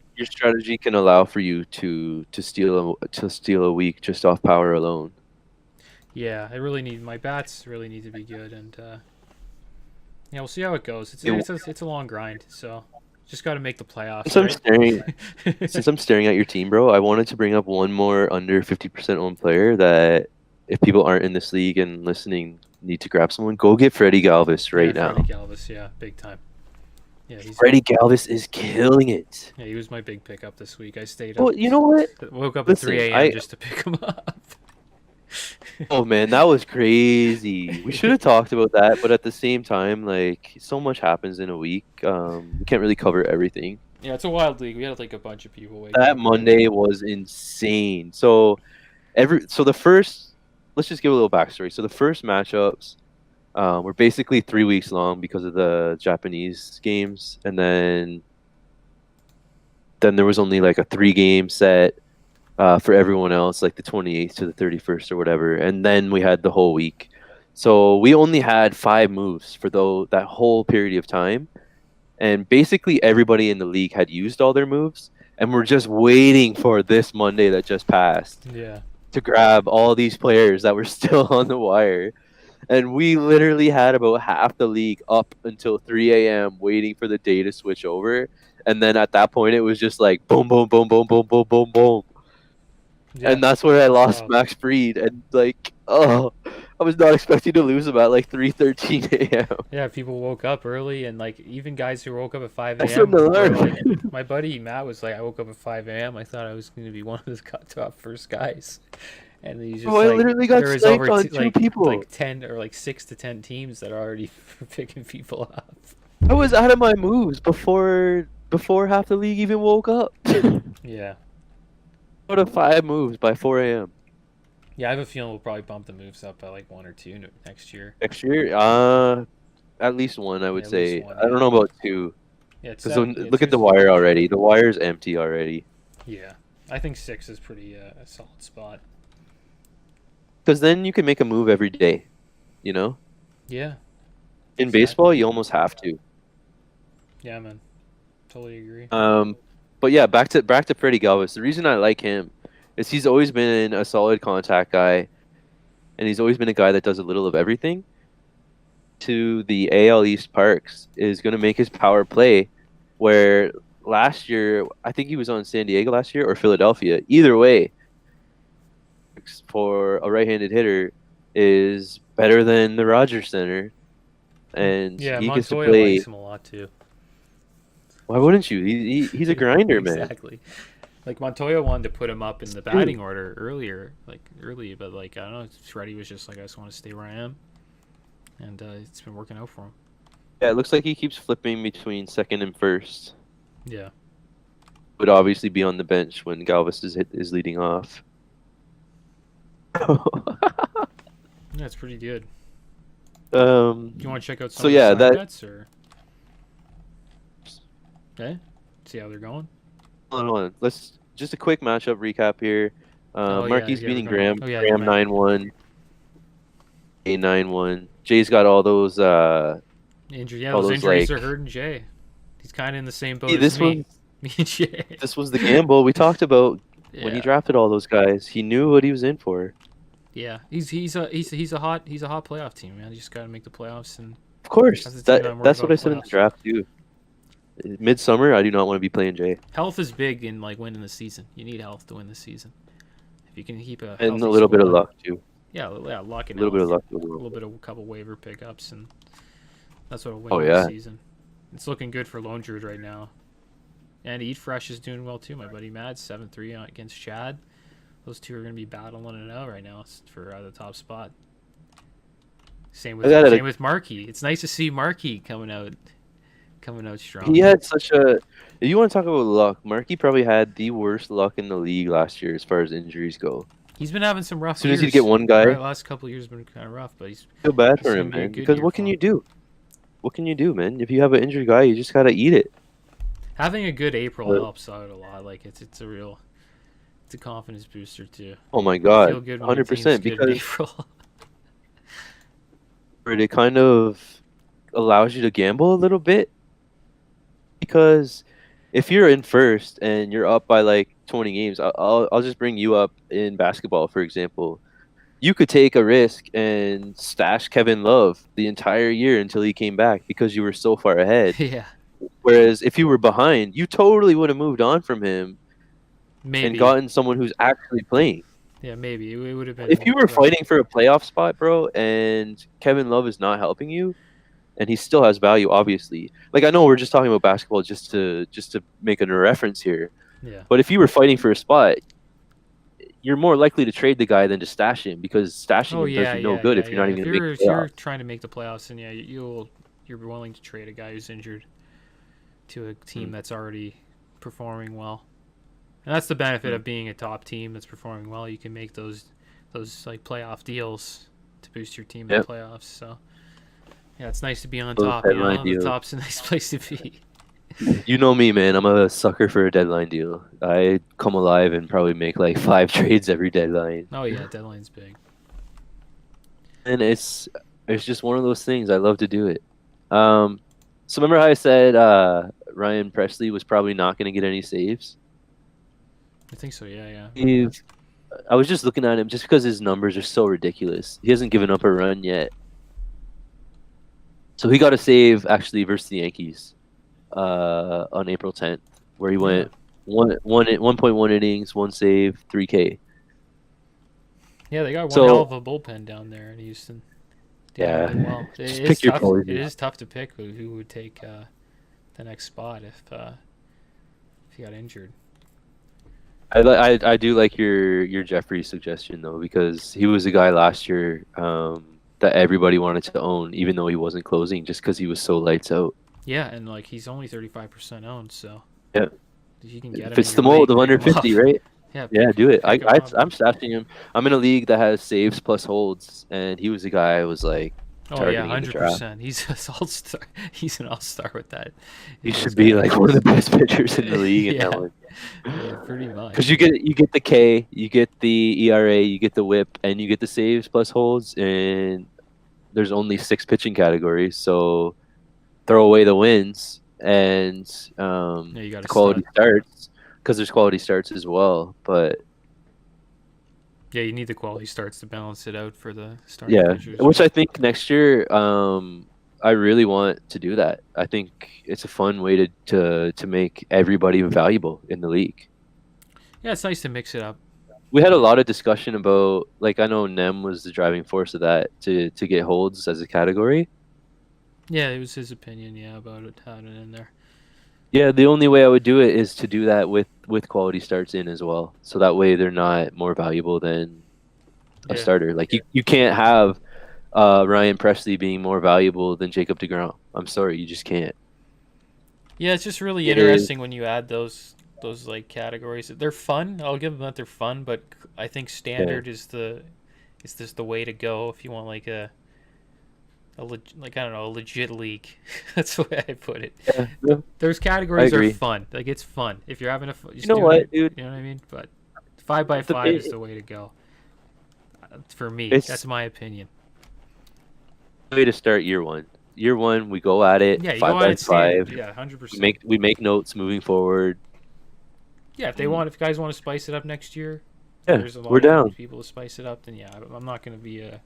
can allow for you to steal a week just off power alone. Yeah, my bats really need to be good, and yeah, we'll see how it goes. It's a long grind, so just got to make the playoffs. Since I'm staring at your team, bro, I wanted to bring up one more under 50% owned player that if people aren't in this league and listening need to grab someone, go get Freddie Galvis right now. Freddie Galvis, yeah, big time. Yeah, Freddie Galvis is killing it. he was my big pickup this week. I stayed up, Well, you know what? woke up at Listen, 3 a.m. just to pick him up. oh man, that was crazy. We should have talked about that, but at the same time, like so much happens in a week. We can't really cover everything. Yeah, it's a wild league. We had like a bunch of people wake That up. Monday was insane. So the first, let's just give a little backstory. So the first matchups were basically 3 weeks long because of the Japanese games, and then there was only like a 3 game set for everyone else, like the 28th to the 31st or whatever, and then we had the whole week. So we only had 5 moves for that whole period of time, and basically everybody in the league had used all their moves, and we're just waiting for this Monday that just passed Yeah. to grab all these players that were still on the wire. And we literally had about half the league up until 3 a.m. waiting for the day to switch over. And then at that point, it was just like boom, boom, boom, boom, boom, boom, boom, boom. Yeah. And that's where I lost Wow. Max Fried. And like, oh, I was not expecting to lose him at like 3:13 a.m. Yeah, people woke up early, and like even guys who woke up at 5 I a.m. shouldn't have were learned. like, my buddy Matt was like, I woke up at 5 a.m. I thought I was going to be one of the top first guys, and he's just Bro, I like, literally got there was sniped over on two people. like 10 or like 6 to 10 teams that are already picking people up. I was out of my moves before half the league even woke up. Yeah. Out of 5 moves by 4 a.m. Yeah, I have a feeling we'll probably bump the moves up by like 1 or 2 next year. Next year, at least one, I would Yeah, at say. least one, I don't yeah. know about 2. Yeah, it's Because seven, yeah, look at the two's- wire already. The wire's empty already. Yeah, I think 6 is pretty a solid spot. Because then you can make a move every day, you know? Yeah. In Exactly. baseball, you almost have to. Yeah, man. Totally agree. But yeah, back to Freddie Galvis. The reason I like him is he's always been a solid contact guy, and he's always been a guy that does a little of everything. To the AL East Parks is going to make his power play, where last year I think he was on San Diego last year or Philadelphia. Either way, for a right-handed hitter is better than the Rogers Center, and Yeah, he gets to Montoya play. likes him a lot too. Why wouldn't you? He's a grinder, man. Exactly. Like Montoya wanted to put him up in the batting order early, but like I don't know, Shreddy was just like, I just want to stay where I am, and it's been working out for him. Yeah, it looks like he keeps flipping between second and first. Yeah. Would obviously be on the bench when Galvis is leading off. Yeah, it's pretty good. Do Do you want to check out some So of yeah, the side that- bets or? Okay. See how they're going. Hold on. Let's just a quick matchup recap here. Oh, yeah, Marquis yeah, beating we're going- Graham. oh, yeah, Graham you 9-1. A 9-1. Jay's got all those. Injury, yeah, all those those, injuries like- are hurting Jay. He's kind of in the same boat See, as this me. was Me and Jay. this was the gamble we talked about when he Yeah. drafted all those guys. He knew what he was in for. Yeah, he's a hot playoff team, man. You just gotta make the playoffs, and Of course, That's the team I'm worried that's what about I said in the playoffs. draft too. Midsummer, I do not want to be playing Jay, health is big in like winning the season. You need health to win the season. If you can keep a and healthy a little bit of squad- luck too. Yeah, luck A and little bit of health. luck. will A go. little bit of a couple waiver pickups, and that's what'll win Oh, the yeah. season. It's looking good for Lone Druid right now. And Eat Fresh is doing well too. My buddy Matt 7-3 against Chad. Those two are going to be battling it out right now for the top spot. Same with Markey. It's nice to see Markey coming out strong. He had such a. If you want to talk about luck, Markey probably had the worst luck in the league last year as far as injuries go. He's been having some rough. As soon as years. he'd get one guy, Right, last couple of years have been kind of rough, but he's feel bad It's for gonna him, be a man. good Because year what for can him. you do? What can you do, man? If you have an injured guy, you just gotta eat it. having a good April But- helps out a lot. Like it's a confidence booster too. Oh my You god, feel good when your team's 100%. good in Because April. it kind of allows you to gamble a little bit. Because if you're in first and you're up by like 20 games, I'll just bring you up in basketball, for example. You could take a risk and stash Kevin Love the entire year until he came back because you were so far ahead. Yeah, Whereas if you were behind, you totally would have moved on from him maybe. and gotten someone who's actually playing. Yeah, maybe it would have been. If you more were close. fighting for a playoff spot, bro, and Kevin Love is not helping you, and he still has value, obviously. Like I know we're just talking about basketball just to make a reference here, Yeah. but if you were fighting for a spot, you're more likely to trade the guy than to stash him because stashing Oh him does yeah, you no yeah, good yeah, if you're yeah. not even If going to make you're the playoffs. trying to make the playoffs, then yeah, you're willing to trade a guy who's injured to a team that's already performing well. And that's the benefit of being a top team that's performing well. You can make those like playoff deals to boost your team in the Yep. playoffs. So yeah, it's nice to be on Those top. You deadline know, the deals. top's a nice place to be. You know me, man. I'm a sucker for a deadline deal. I come alive and probably make like 5 trades every deadline. Oh yeah, deadline's big. And it's just one of those things. I love to do it. So remember how I said Ryan Presley was probably not going to get any saves? I think so. Yeah, yeah. I was just looking at him just because his numbers are so ridiculous. He hasn't given up a run yet. So he got a save actually versus the Yankees on April 10th, where he went 1.1 innings, 1 save, 3K. Yeah, they got one So- hell of a bullpen down there in Houston. Doing Yeah. really well. Just It pick is your tough. poison. It is tough to pick who would take the next spot if he got injured. I do like your Jeffrey suggestion though, because he was a guy last year that everybody wanted to own, even though he wasn't closing, just because he was so lights out. Yeah, and like he's only 35% owned, so Yeah. if you can get him, Fits in the your mold league, of under pick him 50, up. right? Yeah, Yeah, do it. pick him up. I'm stashing him. I'm in a league that has saves plus holds, and he was a guy I was like, Oh yeah, targeting in the draft. 100%. He's an all-star. He's an all-star with that. He Those should be like guys. one of the best pitchers in the league in that Yeah. one. Yeah, pretty much. Because you get the K, you get the ERA, you get the WHIP, and you get the saves plus holds, and there's only 6 pitching categories, so throw away the wins and you got the quality starts, because there's quality starts as well. But yeah, you need the quality starts to balance it out for the starting yeah, pitchers. which I think next year I really want to do that. I think it's a fun way to make everybody valuable in the league. Yeah, it's nice to mix it up. We had a lot of discussion about, like, I know Nem was the driving force of that to get holds as a category. Yeah, it was his opinion. Yeah, about it having it in there. Yeah, the only way I would do it is to do that with quality starts in as well. So that way they're not more valuable than a Yeah. starter. Like you can't have Ryan Presley being more valuable than Jacob deGrom. I'm sorry, you just can't. Yeah, it's just really It interesting when you add those like categories. They're fun. I'll give them that they're fun, but I think standard is just the way to go if you want like a like I don't know, a legit league. That's the way I put it. Yeah. Those categories are agree. fun. Like it's fun if you're having a. Just You know doing what, it, dude? You know what I mean? But 5x5 The- is the way to go. For me, It's- that's my opinion. Way to start year one. Year one, we go at it. Yeah, you 5 go by at it standard. 5. Yeah, 100%. We make notes moving forward. Yeah, if you guys want to spice it up next year, Yeah, there's a lot we're of down. people to spice it up. Then yeah, I'm not going to be a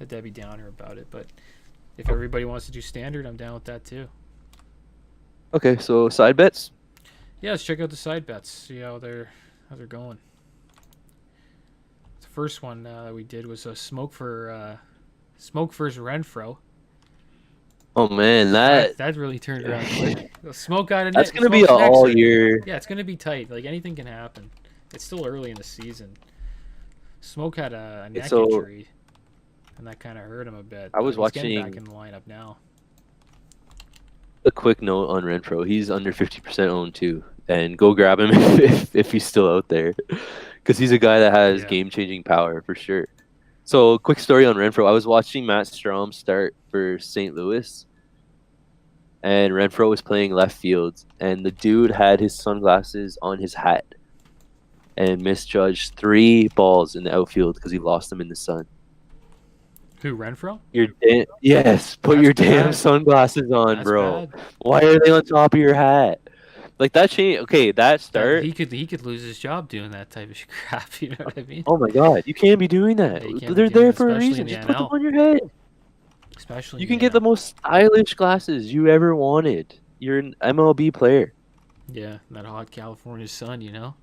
Debbie Downer about it. But if everybody wants to do standard, I'm down with that too. Okay, so side bets. Yeah, let's check out the side bets. See how they're going. The first one that we did was a smoke versus Renfro. Oh man, that really turned around quick. Smoke got a that's net. gonna be an Smoke's next, all right? year. Yeah, it's gonna be tight. Like anything can happen. It's still early in the season. Smoke had a neck injury, and that kind of hurt him a bit. I was He's getting watching- back in the lineup now. A quick note on Renfro: he's under 50% owned too, and go grab him if he's still out there, because he's a guy that has game-changing power for sure. So, quick story on Renfro: I was watching Matt Strom start for St. Louis, and Renfro was playing left field, and the dude had his sunglasses on his hat, and misjudged 3 balls in the outfield because he lost them in the sun. Who, Renfro? Yes, put That's your damn bad. sunglasses on, That's bro. bad. Why are they on top of your hat? Like that change. Okay, that start. He could lose his job doing that type of crap. You know what I mean? Oh my god, you can't be doing that. Yeah, you can't be They're doing there that, for a especially reason. in the Just put them NL. on your head. Especially You can get the most stylish glasses you ever wanted. You're an MLB player. Yeah, that hot California sun, you know.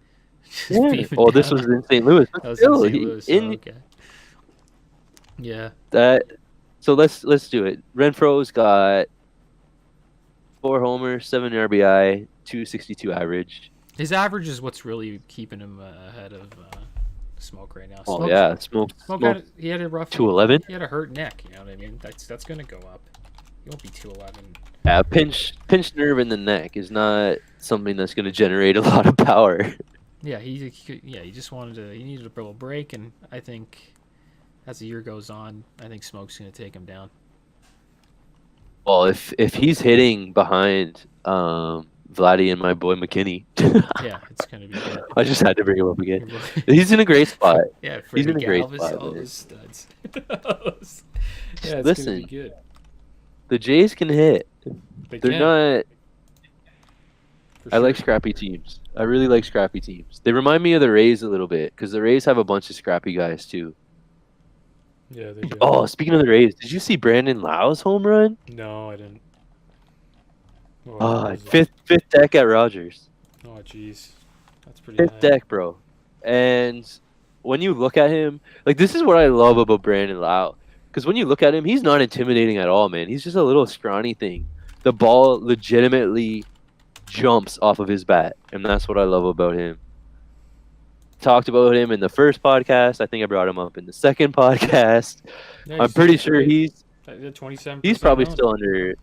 Just Yeah. beaming Oh, this down. was in St. Louis. But That was still, in St. Louis. in Okay. Yeah. that So let's do it. Renfro's got 4 homers, 7 RBI, 262 average. His average is what's really keeping him ahead of Smoke right now. Oh yeah, Smoke he had a rough 211. He had a hurt neck. You know what I mean? That's gonna go up. He won't be 211. Yeah, pinch nerve in the neck is not something that's going to generate a lot of power. Yeah, he just he needed a little break, and I think as the year goes on, I think Smoke's gonna take him down. Well, if he's hitting behind Vladdy and my boy McKinney, Yeah, it's gonna be good. I just had to bring him up again. He's in a great spot. Yeah, he's in a great Galvis, spot. all those studs. Yeah, it's Listen, gonna be good. the Jays can hit. They're not. For I like sure. scrappy teams. I really like scrappy teams. They remind me of the Rays a little bit because the Rays have a bunch of scrappy guys too. Yeah, they do. Oh, speaking of the Rays, did you see Brandon Lau's home run? No, I didn't. Fifth deck at Rogers. Oh, jeez. That's pretty Fifth high. deck, bro. And when you look at him, like this is what I love about Brandon Lau. Because when you look at him, he's not intimidating at all, man. He's just a little scrawny thing. The ball legitimately jumps off of his bat, and that's what I love about him. Talked about him in the first podcast. I think I brought him up in the second podcast. Yeah, I'm pretty sure he's 27%. he's probably owned. still under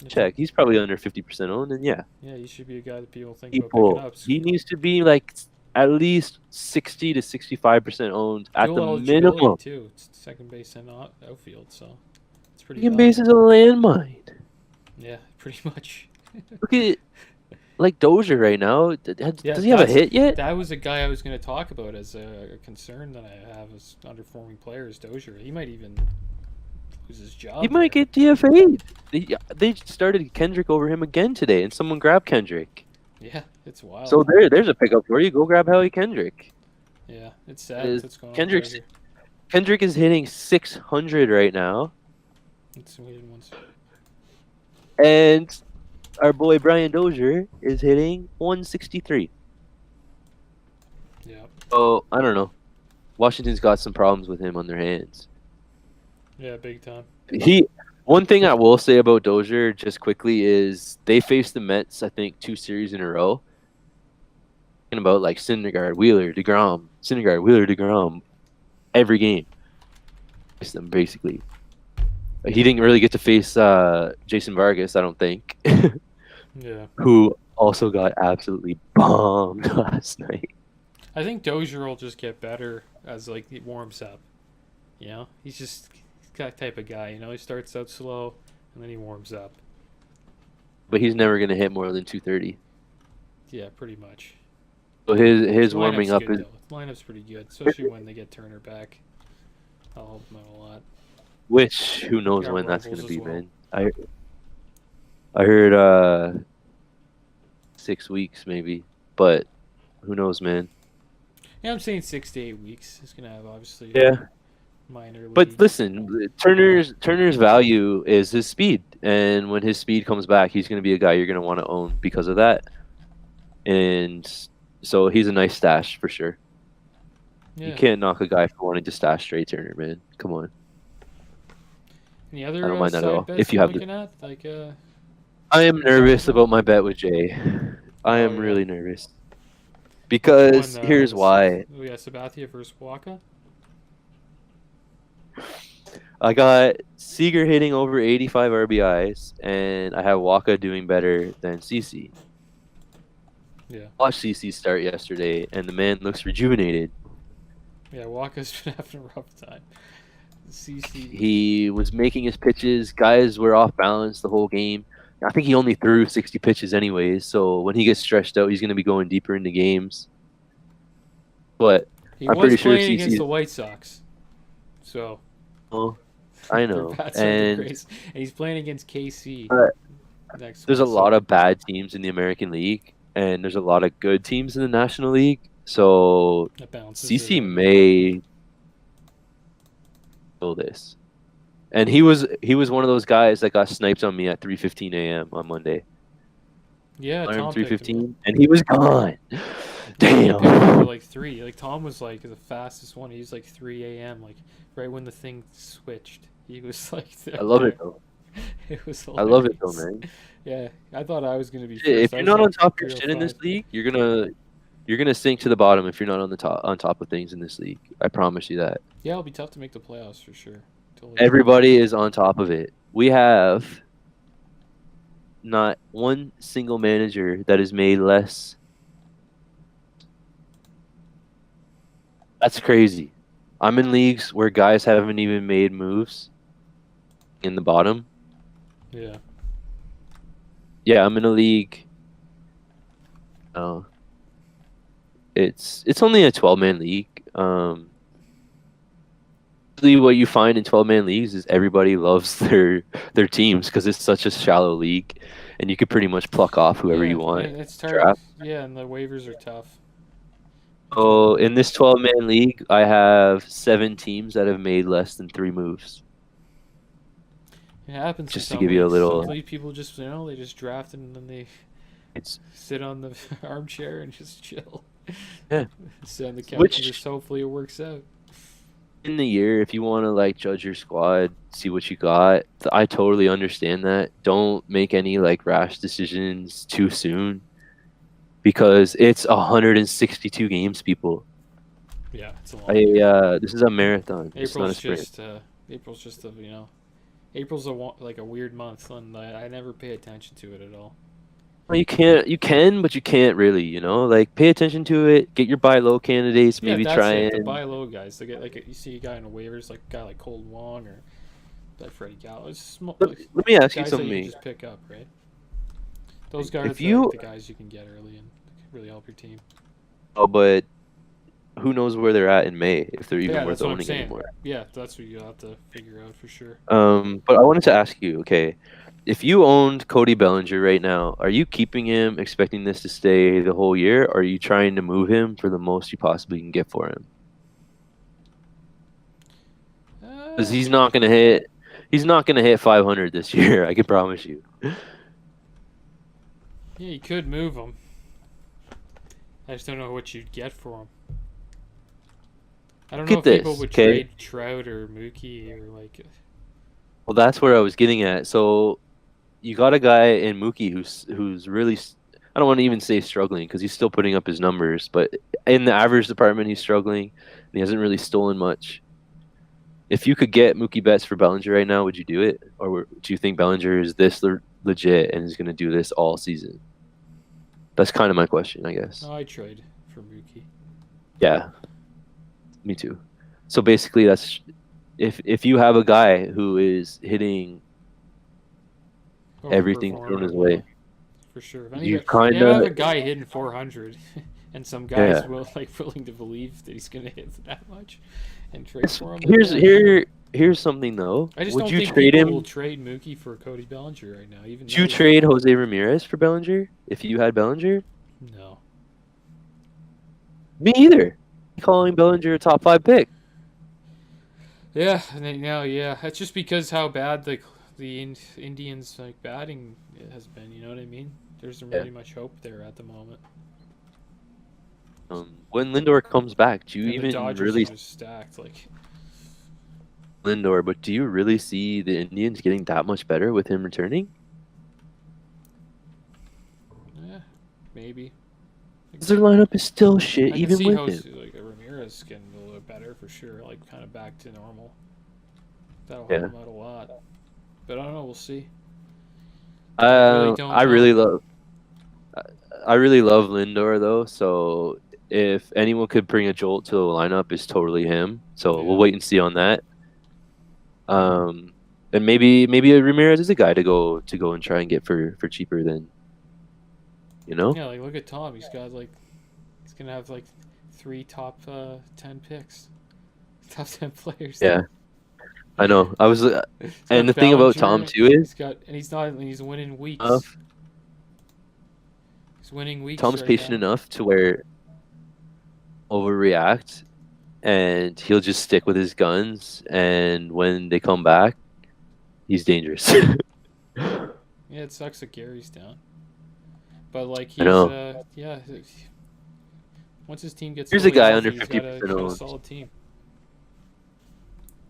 check. He's probably under 50% owned, and yeah. Yeah, he should be a guy that people think about picking up. He needs to be like at least 60 to 65% owned at the minimum. Too. It's second base and outfield, so it's pretty. Second base is a landmine. Yeah, pretty much. Look at like Dozier right now. Does he have a hit yet? That was a guy I was going to talk about as a concern that I have as underperforming players. Dozier, he might even lose his job. He might get DFA'd. They started Kendrick over him again today, and someone grabbed Kendrick. Yeah, it's wild. So there's a pickup for you. Go grab Howie Kendrick. Yeah, it's sad. What's going on Kendrick is hitting 600 right now. It's some weird ones. And our boy Brian Dozier is hitting 163. Yeah. Oh, I don't know. Washington's got some problems with him on their hands. Yeah, big time. One thing I will say about Dozier just quickly is they faced the Mets, I think, 2 series in a row. Talking about like Syndergaard, Wheeler, DeGrom, Syndergaard, Wheeler, DeGrom, every game. Faced them basically. He didn't really get to face Jason Vargas, I don't think. Yeah. Who also got absolutely bombed last night. I think Dozier will just get better as like he warms up. You know, he's that type of guy. You know, he starts out slow and then he warms up. But he's never gonna hit more than 230. Yeah, pretty much. So his warming up is. The lineup's pretty good, especially when they get Turner back. I'll help him out a lot. Which who knows when that's gonna be, man. I heard 6 weeks maybe, but who knows, man. Yeah, I'm saying 6 to 8 weeks. He's gonna have obviously minor league. But listen, Turner's value is his speed, and when his speed comes back, he's gonna be a guy you're gonna want to own because of that. And so he's a nice stash for sure. Yeah. You can't knock a guy for wanting to stash straight Turner, man. Come on. Any other I don't mind that at all. If you have I am nervous about my bet with Jay. I am really nervous. Because here's why. We got Sabathia versus Waka. I got Seager hitting over 85 RBIs, and I have Waka doing better than CC. Yeah. Watched CC start yesterday, and the man looks rejuvenated. Yeah, Waka's been having a rough time. CC. He was making his pitches. Guys were off balance the whole game. I think he only threw 60 pitches anyways, so when he gets stretched out, he's going to be going deeper into games. But I'm pretty sure CC against the White Sox. So. Oh, I know. And he's playing against KC. There's a lot of bad teams in the American League, and there's a lot of good teams in the National League. So CC may do this. And he was one of those guys that got sniped on me at 3:15 a.m. on Monday. Yeah, Tom 3:15, and he was gone. Damn. Like 3. Like Tom was like the fastest one. He was like 3 a.m. like right when the thing switched. He was like I love it there. though. It was I love it though, hilarious. man. Yeah, I thought I was gonna be Shit, first. if I you're was not on like top of your shit in this 305. league, you're gonna sink to the bottom if you're not on top of things in this league. I promise you that. Yeah, it'll be tough to make the playoffs for sure. Totally agree. Everybody is on top of it. We have not one single manager that has made less. That's crazy. I'm in leagues where guys haven't even made moves in the bottom. Yeah. Yeah, I'm in a league. Oh, it's only a 12-man league. Usually what you find in 12-man leagues is everybody loves their teams because it's such a shallow league, and you could pretty much pluck off whoever Yeah, you want. and it's hard. Draft. Yeah, and the waivers are tough. So in this 12-man league, I have 7 teams that have made less than 3 moves. It happens in Just to some give you a leagues. little, Some league people just they just draft and then they it's sit on the armchair and just chill. yeah. Sit on the couch Which and just hopefully it works out. in the year, if you want to like judge your squad, see what you got, I totally understand that. Don't make any like rash decisions too soon because it's 162 games, people. Yeah, it's a long year. This is a marathon. It's not a sprint. April's just a April's like a weird month, and I never pay attention to it at all. Well, you can, but you can't really, like pay attention to it, get your buy low candidates, Yeah, maybe that's try it. The and buy low guys. They get like you see a guy in the waivers, like a guy like Cold Wong or like Freddie Gallo. It's let me ask you guys that you can something. just pick up, right? Those guys If are you, like the guys you can get early and really help your team. oh, but who knows where they're at in May if they're even Yeah, worth that's what I'm owning saying. anymore. Yeah, that's what you'll have to figure out for sure. But I wanted to ask you, okay, if you owned Cody Bellinger right now, are you keeping him, expecting this to stay the whole year, or are you trying to move him for the most you possibly can get for him? Because he's not gonna hit 500 this year. I can promise you. Yeah, you could move him. I just don't know what you'd get for him. I don't know if people would trade Trout or Mookie or like. Well, that's where I was getting at. So, you got a guy in Mookie who's really, I don't want to even say struggling because he's still putting up his numbers, but in the average department he's struggling. And he hasn't really stolen much. If you could get Mookie Betts for Bellinger right now, would you do it, or do you think Bellinger is this legit and is going to do this all season? That's kind of my question, I guess. No, I trade for Mookie. Yeah, me too. So basically, that's if you have a guy who is hitting everything thrown his way, for sure. you I kind of have a guy hitting 400, and some guys willing to believe that he's gonna hit that much, and trade for him. Here's something though. I just Would don't you think trade people him? will trade Mookie for Cody Bellinger right now. Even Would you trade Jose Ramirez for Bellinger if you had Bellinger? No. Me either. Calling Bellinger a top 5 pick. Yeah, and now it's just because how bad the Indians like batting has been. You know what I mean? There isn't really much hope there at the moment. When Lindor comes back, do you And even the Dodgers really are just stacked like Lindor? But do you really see the Indians getting that much better with him returning? Yeah, maybe. Their lineup is still shit, I even can see with how him. like Ramirez getting a little bit better for sure, like kind of back to normal. That'll help him out a lot. But I don't know. We'll see. I really love Lindor though. So if anyone could bring a jolt to the lineup, it's totally him. So we'll wait and see on that. And maybe Ramirez is a guy to go and try and get for cheaper than. Yeah, like look at Tom. He's gonna have like 3 top 10 picks, top 10 players. Yeah, I know. I was, and the thing about Tom too is he's winning weeks. He's winning weeks. Tom's patient enough to where overreact, and he'll just stick with his guns. And when they come back, he's dangerous. Yeah, it sucks that Gary's down. But like he's once his team gets here's a guy healthy, under 50% he's got a owned. solid team.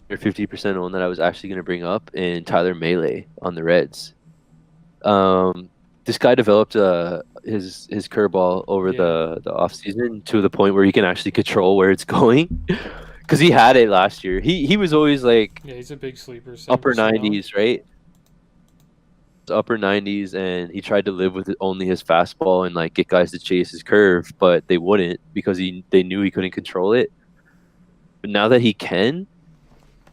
or 50% owned that I was actually going to bring up in Tyler Melee on the Reds. This guy developed his curveball over Yeah. the off season to the point where he can actually control where it's going. Because he had it last year. He was always like Yeah, he's a big sleeper, upper 7% owned. 90s, right? Upper 90s, and he tried to live with only his fastball and like get guys to chase his curve, but they wouldn't because they knew he couldn't control it. But now that he can,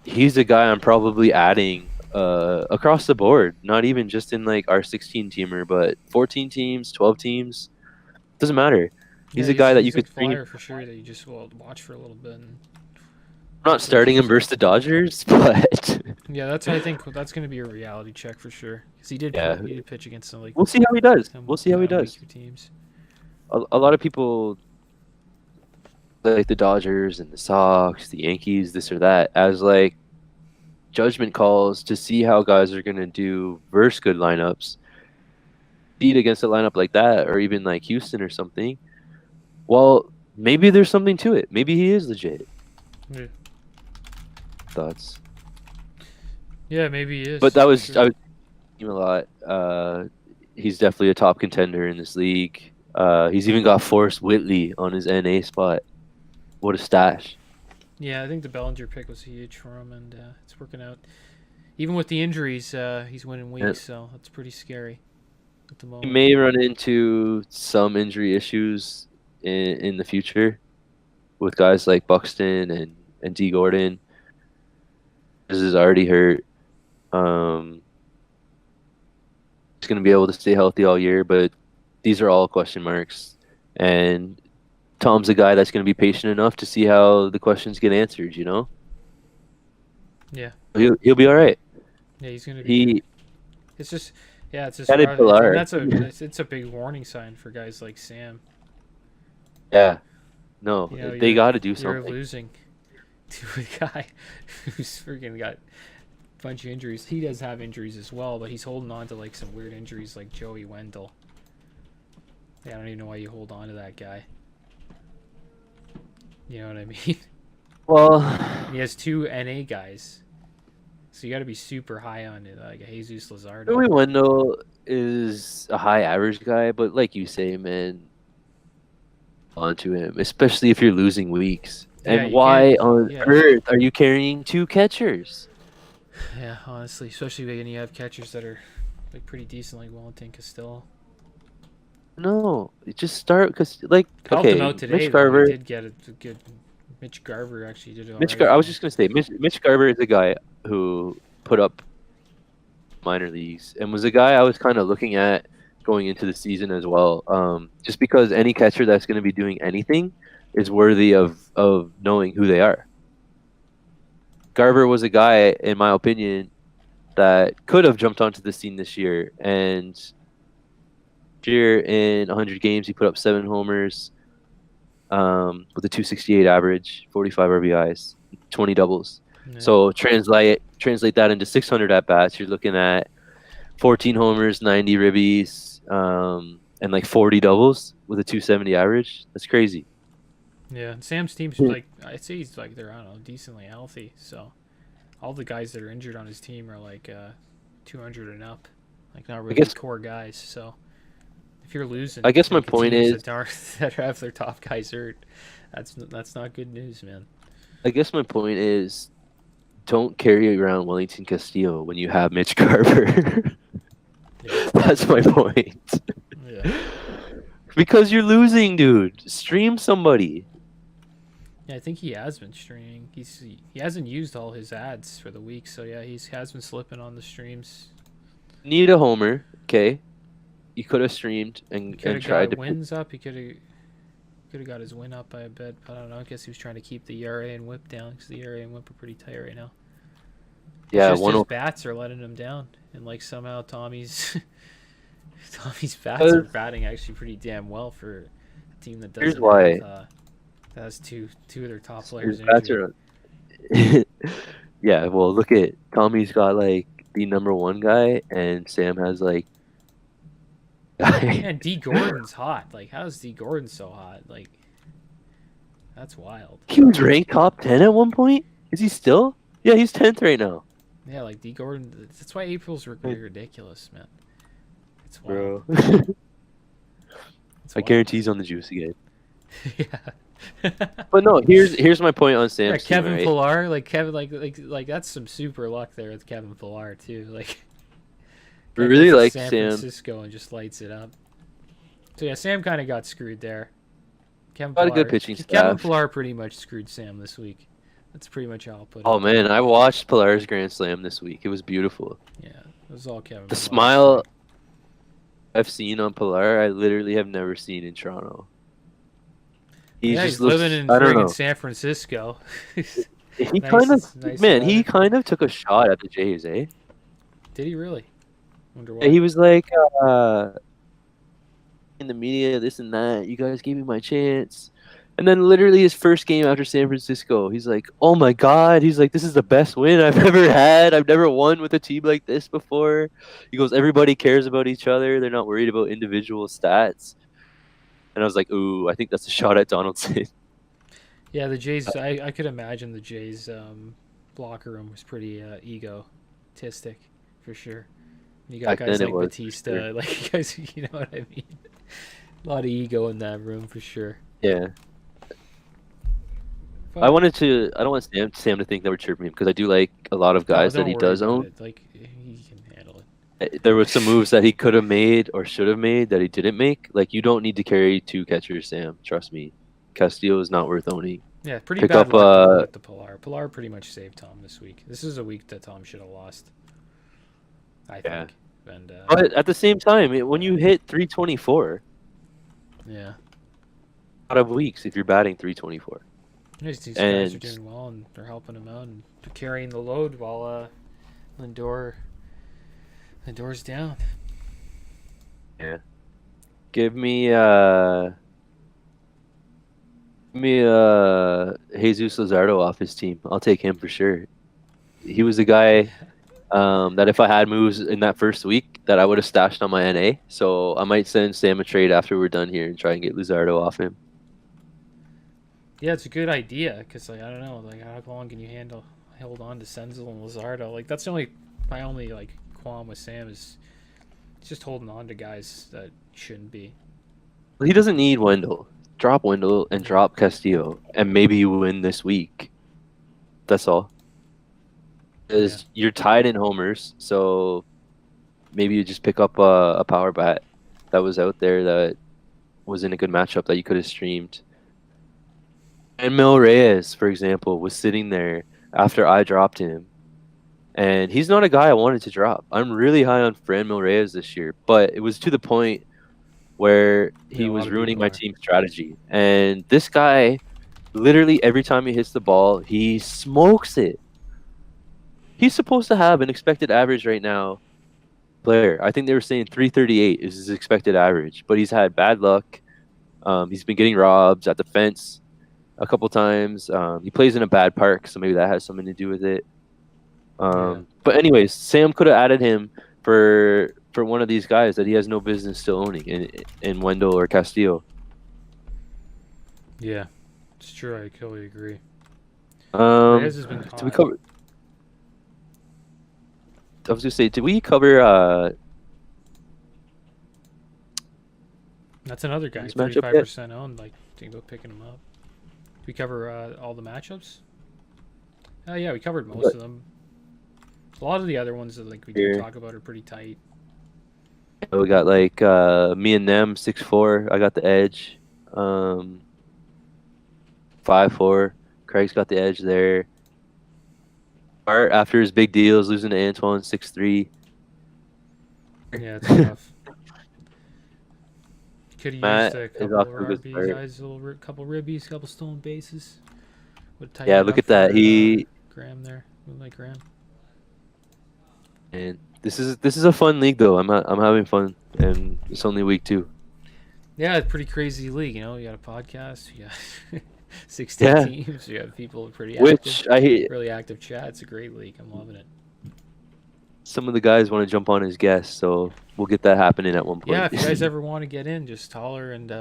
he's the guy I'm probably adding across the board, not even just in like our 16 teamer, but 14 teams, 12 teams, doesn't matter. Yeah, He's a guy that you he's a could bring in. flyer for sure that you just will watch for a little bit and I'm not hopefully starting him keeps up. versus the Dodgers, but Yeah, I think that's going to be a reality check for sure. Because yeah, he did pitch against some like we'll see how he does. some We'll see how he does. weaker teams. A lot of people like the Dodgers and the Sox, the Yankees, this or that, as like judgment calls to see how guys are going to do versus good lineups. Beat against a lineup like that, or even like Houston or something. Well, maybe there's something to it. Maybe he is legit. Yeah, Thoughts? yeah, maybe he is. But that was sure. I was him a lot. He's definitely a top contender in this league. He's even got Forrest Whitley on his NA spot. What a stash! Yeah, I think the Bellinger pick was huge for him, and it's working out. Even with the injuries, he's winning weeks, so that's pretty scary at the He moment. may run into some injury issues in the future with guys like Buxton and D Gordon. This is already hurt. He's going to be able to stay healthy all year, but these are all question marks. And Tom's a guy that's going to be patient enough to see how the questions get answered. You know, Yeah, he'll be all right. yeah, he's going to be good. He It's just, yeah, it's just had it rough. Pilar. And it's a big warning sign for guys like Sam. Yeah, no, You know, they got to do you're something. losing to a guy who's freaking got a bunch of injuries. He does have injuries as well, but he's holding on to like some weird injuries like Joey Wendell. Yeah, I don't even know why you hold on to that guy. You know what I mean? Well, He has two NA guys, so you got to be super high on it, like Jesus Luzardo. Joey Wendell is a high average guy, but like you say, man, onto him, especially if you're losing weeks. Yeah, And you why can't. on Yeah, earth are you carrying two catchers? yeah. Honestly, especially when you have catchers that are like pretty decent, like Wellington Castillo. No, just start because like Helped him okay, out today, Mitch though. He Garver. did get a good. Mitch Garver actually did all right. I was just gonna say Mitch Garver is a guy who put up minor leagues and was a guy I was kind of looking at going into the season as well. Just because any catcher that's going to be doing anything is worthy of knowing who they are. Garver was a guy, in my opinion, that could have jumped onto the scene this year. And this year in 100 games, he put up 7 homers with a 268 average, 45 RBIs, 20 doubles. Yeah. So translate that into 600 at bats. You're looking at 14 homers, 90 ribbies, and like 40 doubles with a 270 average. That's crazy. Yeah, and Sam's team's like I'd say he's like they're I don't know decently healthy. So all the guys that are injured on his team are like 200 and up, like not really core guys. So if you're losing, I guess my like, point teams is that have their top guys hurt. That's not good news, man. I guess my point is don't carry around Wellington Castillo when you have Mitch Garver. Yeah. That's my point. Yeah. Because you're losing, dude. Stream somebody. Yeah, I think he has been streaming. He hasn't used all his ads for the week, so yeah, he has been slipping on the streams. Need a homer, okay? You could have streamed and tried to wins up. He could have got his win up, I bet. I don't know. I guess he was trying to keep the ERA and WHIP down because the ERA and WHIP are pretty tight right now. Yeah, it's just his bats are letting him down, and like somehow Tommy's bats are batting actually pretty damn well for a team that doesn't. Here's why. Have, that has two of their top players injured. Yeah, well, look at Tommy's got like the #1 guy, and Sam has like. And D Gordon's hot. Like, how is D Gordon so hot? Like, that's wild. He was ranked top 10 at one point. Is he still? Yeah, he's 10th right now. Yeah, like D Gordon. That's why April's ridiculous, man. It's wild. Bro. It's I wild. guarantee he's on the juice again. Yeah. But no, here's my point on Yeah, Sam's team, Kevin right? Pillar, like Kevin, like that's some super luck there with Kevin Pillar too. Like, We guy really goes to like San Sam. Francisco and just lights it up. So yeah, Sam kind of got screwed there. Got a good pitching Kevin staff. Pillar pretty much screwed Sam this week. That's pretty much how I'll put it. Oh man, I watched Pilar's Grand Slam this week. It was beautiful. Yeah, it was all Kevin. The Pillar's smile thing. I've seen on Pilar, I literally have never seen in Toronto. Yeah, Just he's looks, living in I don't friggin' know. San Francisco. He Nice, kind it's of, nice man, weather. he kind of took a shot at the Jays, eh? Did he really? Wonder why. And he was like, in the media, this and that. You guys gave me my chance. And then literally his first game after San Francisco, he's like, oh my God. He's like, this is the best win I've ever had. I've never won with a team like this before. He goes, everybody cares about each other. They're not worried about individual stats. And I was like, ooh, I think that's a shot at Donaldson. Yeah, the Jays. I could imagine the Jays' locker room was pretty egotistic, for sure. You got Back guys then it like was, Batista, for sure. like guys, you know what I mean. A lot of ego in that room for sure. Yeah. But, I don't want Sam to think that we're chirping him because I do like a lot of guys that don't he worry does about own. it. Like he can handle it. There were some moves that he could have made or should have made that he didn't make. Like, you don't need to carry two catchers, Sam. Trust me. Castillo is not worth owning. Yeah, pretty Pick bad up, luck though with the Pilar. Pilar pretty much saved Tom this week. This is a week that Tom should have lost, I Yeah. think. And But at the same time, when you hit 324 yeah, out of weeks, if you're batting 324. these guys are And doing well and they're helping him out and they're carrying the load while Lindor's down. yeah. Give me Jesus Luzardo off his team. I'll take him for sure. He was the guy that if I had moves in that first week that I would have stashed on my NA. So I might send Sam a trade after we're done here and try and get Luzardo off him. Yeah, it's a good idea because like I don't know, like how long can you hold on to Senzel and Luzardo? Like that's my only like qualm with Sam is just holding on to guys that shouldn't be. Well, he doesn't need Wendell. Drop Wendell and drop Castillo, and maybe you win this week. That's all. Because you're tied in homers, so maybe you just pick up a power bat that was out there that was in a good matchup that you could have streamed. And Mil Reyes, for example, was sitting there after I dropped him. And he's not a guy I wanted to drop. I'm really high on Fran Mil Reyes this year, but it was to the point where he was ruining my team strategy. And this guy, literally every time he hits the ball, he smokes it. He's supposed to have an expected average right now. Player, I think they were saying 338 is his expected average, but he's had bad luck. He's been getting robbed at the fence a couple times. He plays in a bad park, so maybe that has something to do with it. But anyways, Sam could have added him for one of these guys that he has no business still owning in Wendell or Castillo. Yeah, it's true. I totally agree. Reyes has been did we cover? I was gonna say, did we cover? That's another guy, 35% owned. Like, think about picking him up. Did we cover all the matchups? Oh yeah, we covered most of them. A lot of the other ones that like we didn't talk about are pretty tight. We got like me and them 6-4. I got the edge. 5-4. Craig's got the edge there. Art after his big deals, losing to Antoine 6-3. Yeah, it's tough. Could have used a couple of RBs, guys, couple ribbies, couple stolen bases. Yeah, look at that. Graham there, Moonlight Graham. And this is a fun league though. I'm having fun, and it's only week 2. Yeah, it's a pretty crazy league. You know, you got a podcast, you got 16 teams, you got people pretty active. Which I hate. Really active chat. It's a great league. I'm loving it. Some of the guys want to jump on as guests, so we'll get that happening at one point. Yeah, if you guys ever want to get in, just holler and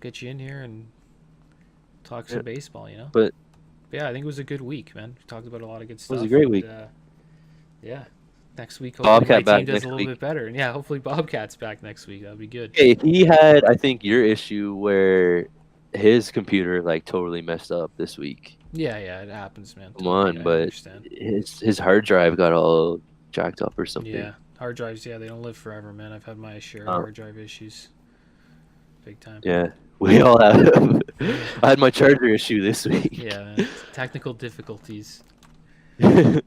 get you in here and talk some baseball. You know. But But yeah, I think it was a good week, man. We talked about a lot of good It stuff. was a great And, week. yeah, next week hopefully my Bobcat team back does a next little week. bit better. And yeah, hopefully Bobcat's back next week. That'll be good. Okay, he had, I think, your issue where his computer like totally messed up this week. Yeah, yeah, it happens, man. Come Totally, on, I but understand. his hard drive got all jacked up or something. Yeah, hard drives, yeah, they don't live forever, man. I've had my share of Um, hard drive issues. Big time. yeah, we all have. Yeah, I had my charger issue this week. yeah, man. Technical difficulties. Yeah,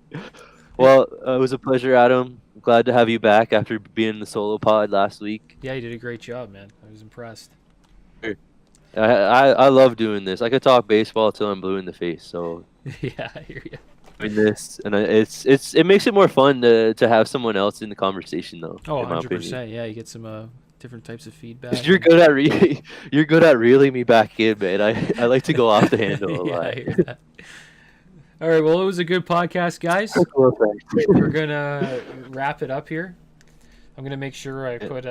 Well, it was a pleasure, Adam. Glad to have you back after being in the solo pod last week. yeah, you did a great job, man. I was impressed. I love doing this. I could talk baseball till I'm blue in the face. So Yeah, I hear you. doing this, and it makes it more fun to have someone else in the conversation, though. Oh, In my opinion, 100%. Yeah, you get some different types of 'cause feedback. you're And... good at you're good at reeling me back in, man. I like to go off the handle a yeah, lot. I hear that. All right, well, it was a good podcast, guys. Well, thanks. We're gonna wrap it up here. I'm gonna make sure I put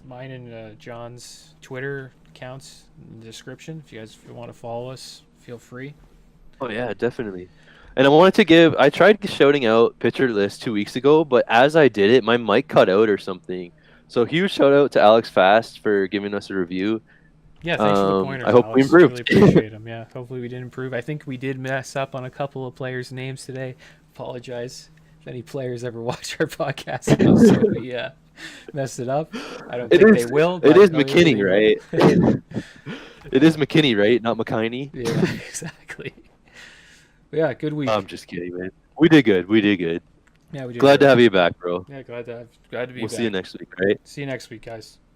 mine and John's Twitter accounts in the description. If you guys want to follow us, feel free. Oh yeah, definitely. And I tried shouting out pitcher list 2 weeks ago, but as I did it, my mic cut out or something. So huge shout out to Alex Fast for giving us a review. Yeah, thanks for the pointers, I hope we Alex. Really improved. appreciate them. Yeah, hopefully we did improve. I think we did mess up on a couple of players' names today. Apologize if any players ever watch our podcast. I'm sorry we messed it up. I don't think they will. It but is obviously McKinney, they right? will. It is McKinney, right? Not McKinney. Yeah, exactly. But yeah, good week. I'm just kidding, man. We did good. We did good. Yeah, we did. Glad to great. have you back, bro. Yeah, glad to be We'll back. see you next week, right? See you next week, guys.